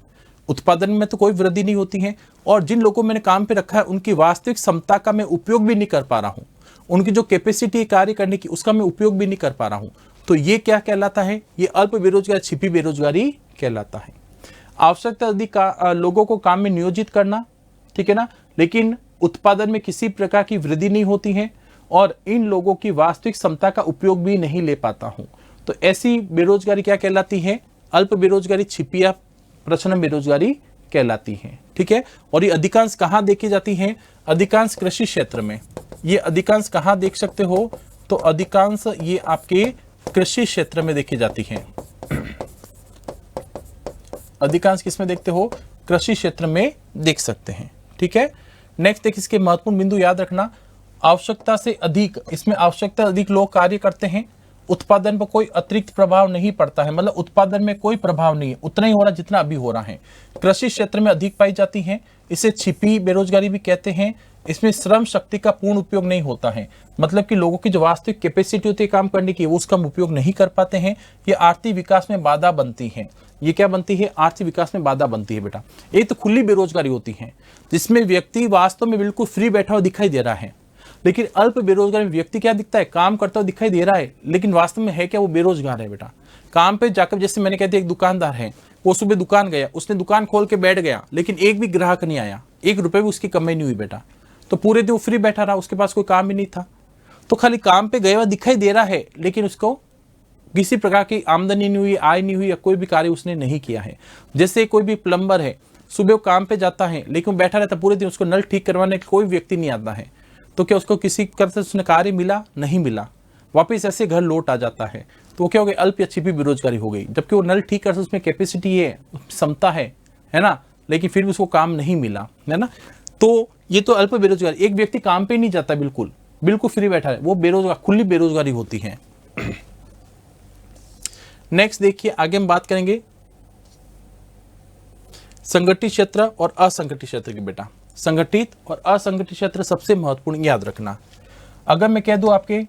उत्पादन में तो कोई वृद्धि नहीं होती है, और जिन लोगों को मैंने काम पे रखा है उनकी वास्तविक क्षमता का मैं उपयोग भी नहीं कर पा रहा हूं, उनकी जो कैपेसिटी है कार्य करने की उसका मैं उपयोग भी नहीं कर पा रहा हूं। तो ये क्या कहलाता है, ये अल्प बेरोजगारी, छिपी बेरोजगारी कहलाता है। आवश्यकता अधिक लोगों को काम में नियोजित करना, ठीक है ना, लेकिन उत्पादन में किसी प्रकार की वृद्धि नहीं होती है, और इन लोगों की वास्तविक क्षमता का उपयोग भी नहीं ले पाता हूं। तो ऐसी बेरोजगारी क्या कहलाती है, अल्प बेरोजगारी, छिपी या प्रच्छन्न बेरोजगारी कहलाती है। ठीक है, और ये अधिकांश कहां देखी जाती है, अधिकांश कृषि क्षेत्र में। ये अधिकांश कहां देख सकते हो, तो अधिकांश ये आपके कृषि क्षेत्र में देखी जाती है। अधिकांश किसमें देखते हो, कृषि क्षेत्र में देख सकते हैं। ठीक है, नेक्स्ट देखिए, इसके महत्वपूर्ण बिंदु याद रखना। आवश्यकता से अधिक, इसमें आवश्यकता अधिक लोग कार्य करते हैं, उत्पादन पर कोई अतिरिक्त प्रभाव नहीं पड़ता है, मतलब उत्पादन में कोई प्रभाव नहीं है, उतना ही हो रहा जितना अभी हो रहा है। कृषि क्षेत्र में अधिक पाई जाती है, इसे छिपी बेरोजगारी भी कहते हैं। इसमें श्रम शक्ति का पूर्ण उपयोग नहीं होता है, मतलब कि लोगों की जो वास्तविक कैपेसिटी होती है काम करने की, वो उसका उपयोग नहीं कर पाते हैं। ये आर्थिक विकास में बाधा बनती है। ये क्या बनती है, आर्थिक विकास में बाधा बनती है बेटा। एक तो खुली बेरोजगारी होती है, जिसमें व्यक्ति वास्तव में बिल्कुल फ्री बैठा हुआ दिखाई दे रहा है, लेकिन अल्प बेरोजगारी में व्यक्ति क्या दिखता है, काम करता हुआ दिखाई दे रहा है, लेकिन वास्तव में है क्या, वो बेरोजगार है बेटा। काम पे जाकर, जैसे मैंने कहते एक दुकानदार है, वो सुबह दुकान गया, उसने दुकान खोल के बैठ गया, लेकिन एक भी ग्राहक नहीं आया, 1 रुपए भी उसकी कमाई नहीं हुई बेटा, तो पूरे दिन वो फ्री बैठा रहा, उसके पास कोई काम ही नहीं था। तो खाली काम पे गया हुआ दिखाई दे रहा है, लेकिन उसको किसी प्रकार की आमदनी नहीं हुई, आय नहीं हुई, या कोई भी कार्य उसने नहीं किया है। जैसे कोई भी प्लम्बर है, सुबह वो काम पे जाता है, लेकिन वो बैठा रहता पूरे दिन, उसको नल ठीक करवाने कोई व्यक्ति नहीं आता है, तो क्या उसको किसी तरह से उसने कार्य मिला, नहीं मिला, वापस ऐसे घर लौट आ जाता है। तो वो क्या हो गया, अल्प या छिपी बेरोजगारी हो गई। जबकि वो नल ठीक कर, उसमें कैपेसिटी है, क्षमता है ना, लेकिन फिर भी उसको काम नहीं मिला, है ना। तो ये तो अल्प बेरोजगारी। एक व्यक्ति काम पे नहीं जाता, बिल्कुल बिल्कुल फ्री बैठा है, वो बेरोजगार, खुली बेरोजगारी होती है। नेक्स्ट देखिए, आगे हम बात करेंगे संगठित क्षेत्र और असंगठित क्षेत्र की बेटा। संगठित और असंगठित क्षेत्र सबसे महत्वपूर्ण, याद रखना। अगर मैं कह दूं आपके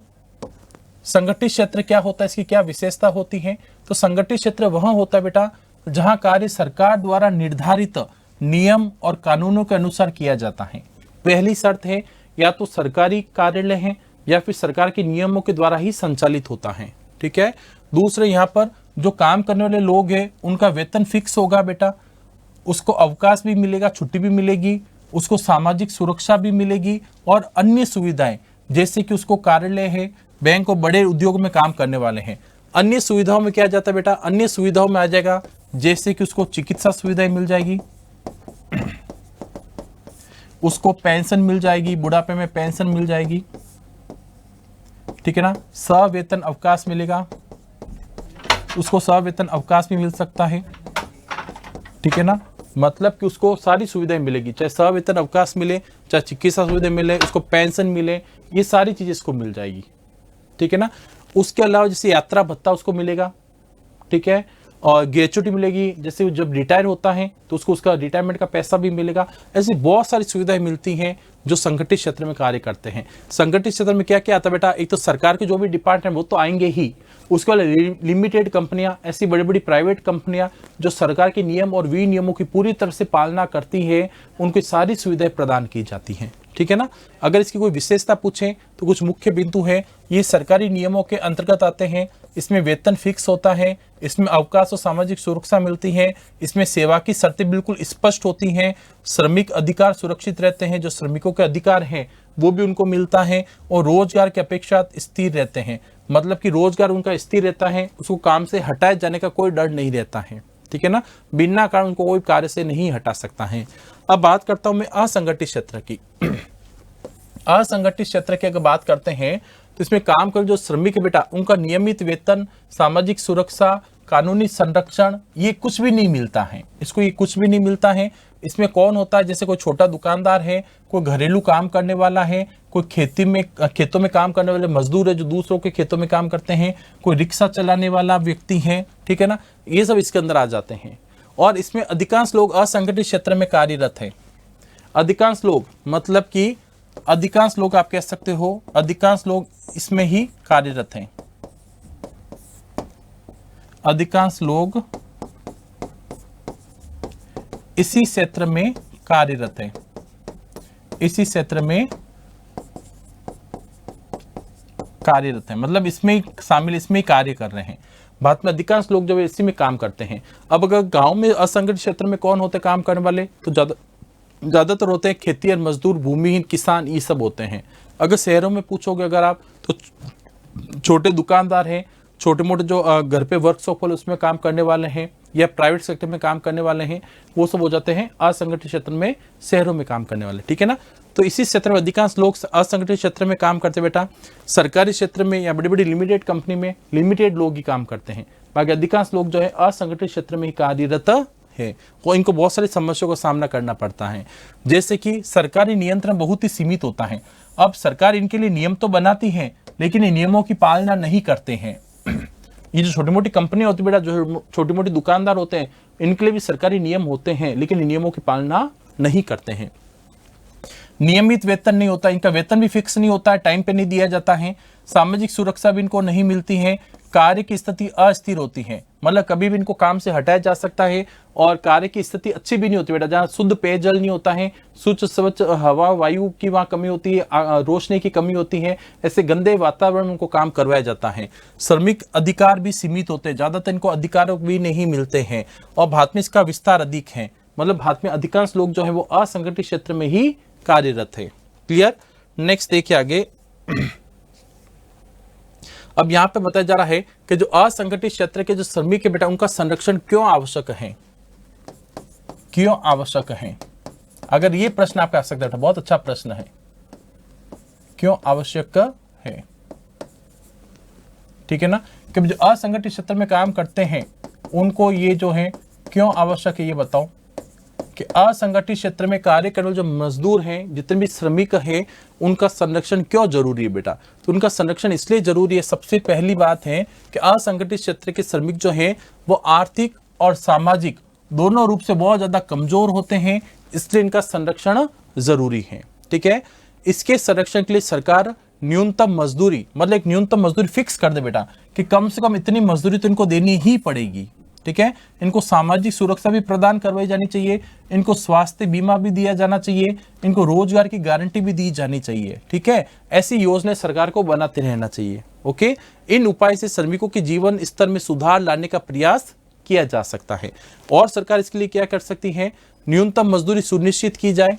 संगठित क्षेत्र क्या होता है, इसकी क्या विशेषता होती है, तो संगठित क्षेत्र वह होता है बेटा जहां कार्य सरकार द्वारा निर्धारित नियम और कानूनों के अनुसार किया जाता है। पहली शर्त है, या तो सरकारी कार्यालय है या फिर सरकार के नियमों के द्वारा ही संचालित होता है। ठीक है, दूसरे यहाँ पर जो काम करने वाले लोग हैं उनका वेतन फिक्स होगा बेटा, उसको अवकाश भी मिलेगा, छुट्टी भी मिलेगी, उसको सामाजिक सुरक्षा भी मिलेगी, और अन्य सुविधाएं, जैसे कि उसको कार्यालय है, बैंक और बड़े उद्योग में काम करने वाले हैं। अन्य सुविधाओं में क्या आ जाता है बेटा, अन्य सुविधाओं में आ जाएगा, जैसे कि उसको चिकित्सा सुविधाएं मिल जाएगी, उसको पेंशन मिल जाएगी, बुढ़ापे में पेंशन मिल जाएगी, ठीक है ना, सवेतन अवकाश मिलेगा, उसको सवेतन अवकाश भी मिल सकता है, ठीक है ना, मतलब कि उसको सारी सुविधाएं मिलेगी, चाहे सवेतन अवकाश मिले, चाहे चिकित्सा सुविधा मिले, उसको पेंशन मिले, ये सारी चीजें इसको मिल जाएगी, ठीक है ना। उसके अलावा जैसे यात्रा भत्ता उसको मिलेगा, ठीक है, और ग्रेच्युटी मिलेगी, जैसे जब रिटायर होता है तो उसको उसका रिटायरमेंट का पैसा भी मिलेगा। ऐसी बहुत सारी सुविधाएं मिलती हैं जो संगठित क्षेत्र में कार्य करते हैं। संगठित क्षेत्र में क्या क्या आता है बेटा, एक तो सरकार के जो भी डिपार्टमेंट वो तो आएंगे ही, उसके बाद लिमिटेड कंपनियां, ऐसी बड़ी बड़ी प्राइवेट कंपनियां जो सरकार के नियम और विनियमों की पूरी तरह से पालना करती है, उनकी सारी सुविधाएं प्रदान की जाती हैं। ठीक है ना। अगर इसकी कोई विशेषता पूछें तो कुछ मुख्य बिंदु है। ये सरकारी नियमों के अंतर्गत आते हैं। इसमें वेतन फिक्स होता है, इसमें अवकाश और सामाजिक सुरक्षा मिलती है, इसमें सेवा की शर्तें बिल्कुल स्पष्ट होती हैं, श्रमिक अधिकार सुरक्षित रहते हैं, जो श्रमिकों के अधिकार हैं वो भी उनको मिलता है, और रोजगार की अपेक्षा स्थिर रहते हैं। मतलब कि रोजगार उनका स्थिर रहता है, उसको काम से हटाए जाने का कोई डर नहीं रहता है। ठीक है ना। बिना कारण उनको कोई कार्य से नहीं हटा सकता है। अब बात करता हूं मैं असंगठित क्षेत्र की। असंगठित क्षेत्र की अगर बात करते हैं तो इसमें काम कर जो श्रमिक है बेटा, उनका नियमित वेतन, सामाजिक सुरक्षा, कानूनी संरक्षण, ये कुछ भी नहीं मिलता है। इसको ये कुछ भी नहीं मिलता है। इसमें कौन होता है, जैसे कोई छोटा दुकानदार है, कोई घरेलू काम करने वाला है, कोई खेतों में काम करने वाले मजदूर है जो दूसरों के खेतों में काम करते हैं, कोई रिक्शा चलाने वाला व्यक्ति है। ठीक है ना। ये सब इसके अंदर आ जाते हैं। और इसमें अधिकांश लोग असंगठित क्षेत्र में कार्यरत है। अधिकांश लोग मतलब कि अधिकांश लोग आप कह सकते हो, अधिकांश लोग इसमें ही कार्यरत हैं। अधिकांश लोग इसी क्षेत्र में कार्यरत हैं, इसी क्षेत्र में कार्यरत हैं, मतलब इसमें ही शामिल, इसमें ही कार्य कर रहे हैं। भारत में अधिकांश लोग जो है इसी में काम करते हैं। अब अगर गांव में असंगठित क्षेत्र में कौन होते काम करने वाले, तो ज्यादातर होते हैं खेती और मजदूर, भूमिहीन, किसान, ये सब होते हैं। अगर शहरों में पूछोगे अगर आप, तो छोटे दुकानदार हैं, छोटे मोटे जो घर पे वर्कशॉप वाले उसमें काम करने वाले हैं, या प्राइवेट सेक्टर में काम करने वाले हैं, वो सब हो जाते हैं असंगठित क्षेत्र में, शहरों में काम करने वाले। ठीक है ना। तो इसी क्षेत्र में अधिकांश लोग असंगठित क्षेत्र में काम करते बेटा। सरकारी क्षेत्र में या बड़ी बड़ी लिमिटेड कंपनी में लिमिटेड लोग ही काम करते हैं। बाकी अधिकांश लोग जो है असंगठित क्षेत्र में ही कार्यरत है, वो इनको बहुत सारी समस्याओं का सामना करना पड़ता है। जैसे कि सरकारी नियंत्रण बहुत ही सीमित होता है। अब सरकार इनके लिए नियम तो बनाती है, लेकिन इन नियमों की पालना नहीं करते हैं। ये जो छोटी मोटी कंपनी होती है बेटा, जो छोटी मोटी दुकानदार होते हैं, इनके लिए भी सरकारी नियम होते हैं, लेकिन इन नियमों की पालना नहीं करते हैं। नियमित वेतन नहीं होता, इनका वेतन भी फिक्स नहीं होता है, टाइम पे नहीं दिया जाता है। सामाजिक सुरक्षा भी इनको नहीं मिलती है। कार्य की स्थिति अस्थिर होती है, मतलब कभी भी इनको काम से हटाया जा सकता है। और कार्य की स्थिति अच्छी भी नहीं होती बेटा, जहाँ शुद्ध पेयजल नहीं होता है, स्वच्छ हवा वायु की वहाँ कमी होती है, रोशनी की कमी होती है, ऐसे गंदे वातावरण में उनको काम करवाया जाता है। श्रमिक अधिकार भी सीमित होते हैं, ज्यादातर इनको अधिकार भी नहीं मिलते हैं। और भारत में इसका विस्तार अधिक है, मतलब भारत में अधिकांश लोग जो है वो असंगठित क्षेत्र में ही कार्यरत है। क्लियर। नेक्स्ट देखिए आगे। अब यहां पे बताया जा रहा है कि जो असंगठित क्षेत्र के जो श्रमिक है बेटा, उनका संरक्षण क्यों आवश्यक है, क्यों आवश्यक है। अगर ये प्रश्न आपका आ सकता है, बहुत अच्छा प्रश्न है, क्यों आवश्यक है। ठीक है ना। कि जो असंगठित क्षेत्र में काम करते हैं उनको ये जो है क्यों आवश्यक है, ये बताओ। कि असंगठित क्षेत्र में कार्य करने वाले जो मजदूर हैं, जितने भी श्रमिक हैं, उनका संरक्षण क्यों जरूरी है बेटा। तो उनका संरक्षण इसलिए जरूरी है, सबसे पहली बात है कि असंगठित क्षेत्र के श्रमिक जो हैं वो आर्थिक और सामाजिक दोनों रूप से बहुत ज्यादा कमजोर होते हैं, इसलिए इनका संरक्षण जरूरी है। ठीक है। इसके संरक्षण के लिए सरकार न्यूनतम मजदूरी, मतलब एक न्यूनतम मजदूरी फिक्स कर दे बेटा, कि कम से कम इतनी मजदूरी तो इनको देनी ही पड़ेगी। ठीक है। इनको सामाजिक सुरक्षा भी प्रदान करवाई जानी चाहिए, इनको स्वास्थ्य बीमा भी दिया जाना चाहिए, इनको रोजगार की गारंटी भी दी जानी चाहिए। ठीक है। ऐसी योजनाएं सरकार को बनाते रहना चाहिए। ओके। इन उपाय से श्रमिकों के जीवन स्तर में सुधार लाने का प्रयास किया जा सकता है। और सरकार इसके लिए क्या कर सकती है, न्यूनतम मजदूरी सुनिश्चित की जाए,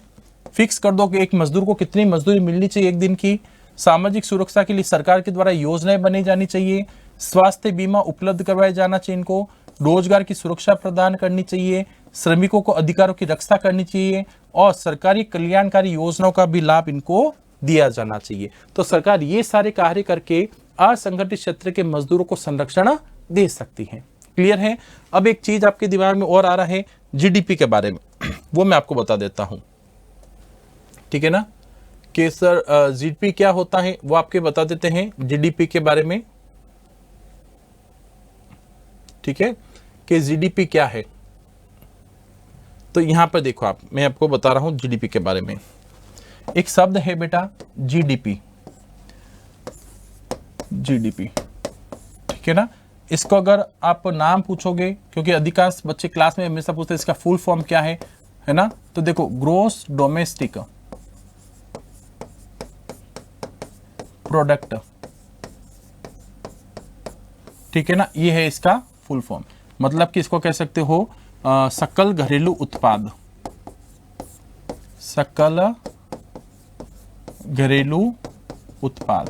फिक्स कर दो कि एक मजदूर को कितनी मजदूरी मिलनी चाहिए एक दिन की। सामाजिक सुरक्षा के लिए सरकार के द्वारा योजनाएं बनी जानी चाहिए, स्वास्थ्य बीमा उपलब्ध करवाया जाना चाहिए, इनको रोजगार की सुरक्षा प्रदान करनी चाहिए, श्रमिकों को अधिकारों की रक्षा करनी चाहिए, और सरकारी कल्याणकारी योजनाओं का भी लाभ इनको दिया जाना चाहिए। तो सरकार ये सारे कार्य करके असंगठित क्षेत्र के मजदूरों को संरक्षण दे सकती है। क्लियर है। अब एक चीज आपके दिमाग में और आ रहा है जीडीपी के बारे में, वो मैं आपको बता देता हूं। ठीक है ना। कि सर जीडीपी क्या होता है, वो आपके बता देते हैं जीडीपी के बारे में। ठीक है। कि जीडीपी क्या है, तो यहां पर देखो आप, मैं आपको बता रहा हूं जीडीपी के बारे में। एक शब्द है बेटा जीडीपी, जीडीपी। ठीक है ना। इसको अगर आप नाम पूछोगे, क्योंकि अधिकांश बच्चे क्लास में हमेशा पूछते हैं इसका फुल फॉर्म क्या है ना, तो देखो ग्रोस डोमेस्टिक प्रोडक्ट, ठीक है ना, ये है इसका फुल फॉर्म। मतलब कि इसको कह सकते हो सकल घरेलू उत्पाद, सकल घरेलू उत्पाद,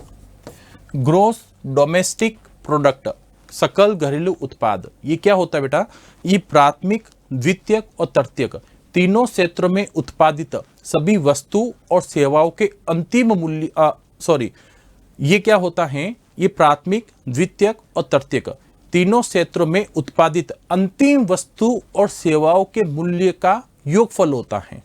ग्रोस डोमेस्टिक प्रोडक्ट, सकल घरेलू उत्पाद। ये क्या होता है बेटा, ये प्राथमिक, द्वितीयक और तृतीयक तीनों क्षेत्रों में उत्पादित सभी वस्तु और सेवाओं के अंतिम मूल्य, ये क्या होता है, ये प्राथमिक, द्वितीयक और तृतीयक तीनों क्षेत्रों में उत्पादित अंतिम वस्तु और सेवाओं के मूल्य का योगफल होता है।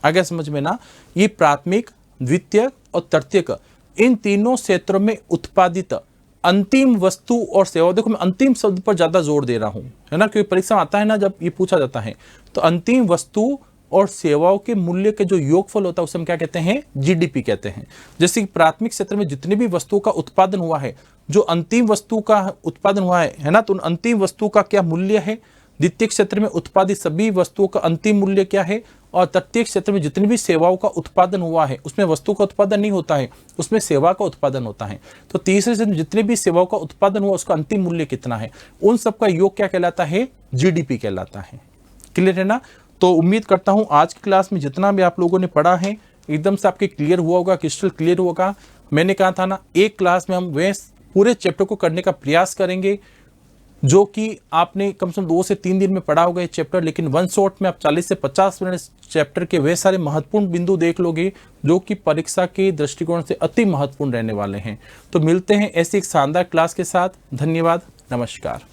आगे समझ में ना, ये प्राथमिक, द्वितीयक और तृतीयक इन तीनों क्षेत्रों में उत्पादित अंतिम वस्तु और सेवा। देखो मैं अंतिम शब्द पर ज्यादा जोर दे रहा हूं, है ना, क्योंकि परीक्षा में आता है ना, जब ये पूछा जाता है तो अंतिम वस्तु और सेवाओं के मूल्य के जो योगफल होता है उसे हम क्या कहते हैं, जीडीपी कहते हैं। जैसे कि प्राथमिक क्षेत्र में जितनी भी वस्तुओं का उत्पादन हुआ है, जो अंतिम वस्तु का उत्पादन हुआ है ना, तो उन अंतिम वस्तु का क्या मूल्य है। द्वितीय क्षेत्र में उत्पादित सभी वस्तुओं का अंतिम मूल्य क्या है, और तृतीय क्षेत्र में जितनी भी सेवाओं का उत्पादन हुआ है, उसमें वस्तु का उत्पादन नहीं होता है, उसमें सेवा का उत्पादन होता है। तो तीसरे क्षेत्र में जितनी भी सेवाओं का उत्पादन हुआ उसका अंतिम मूल्य कितना है, उन सबका योग क्या कहलाता है, जीडीपी कहलाता है। क्लियर है ना। तो उम्मीद करता हूं आज की क्लास में जितना भी आप लोगों ने पढ़ा है एकदम से आपके क्लियर हुआ होगा, क्रिस्टल क्लियर होगा। मैंने कहा था ना, एक क्लास में हम वे पूरे चैप्टर को करने का प्रयास करेंगे जो कि आपने कम से कम 2 से 3 दिन में पढ़ा होगा ये चैप्टर, लेकिन वन शॉट में आप 40 से 50 मिनट चैप्टर के वे सारे महत्वपूर्ण बिंदु देख लोगे जो कि परीक्षा के दृष्टिकोण से अति महत्वपूर्ण रहने वाले हैं। तो मिलते हैं ऐसी एक शानदार क्लास के साथ। धन्यवाद, नमस्कार।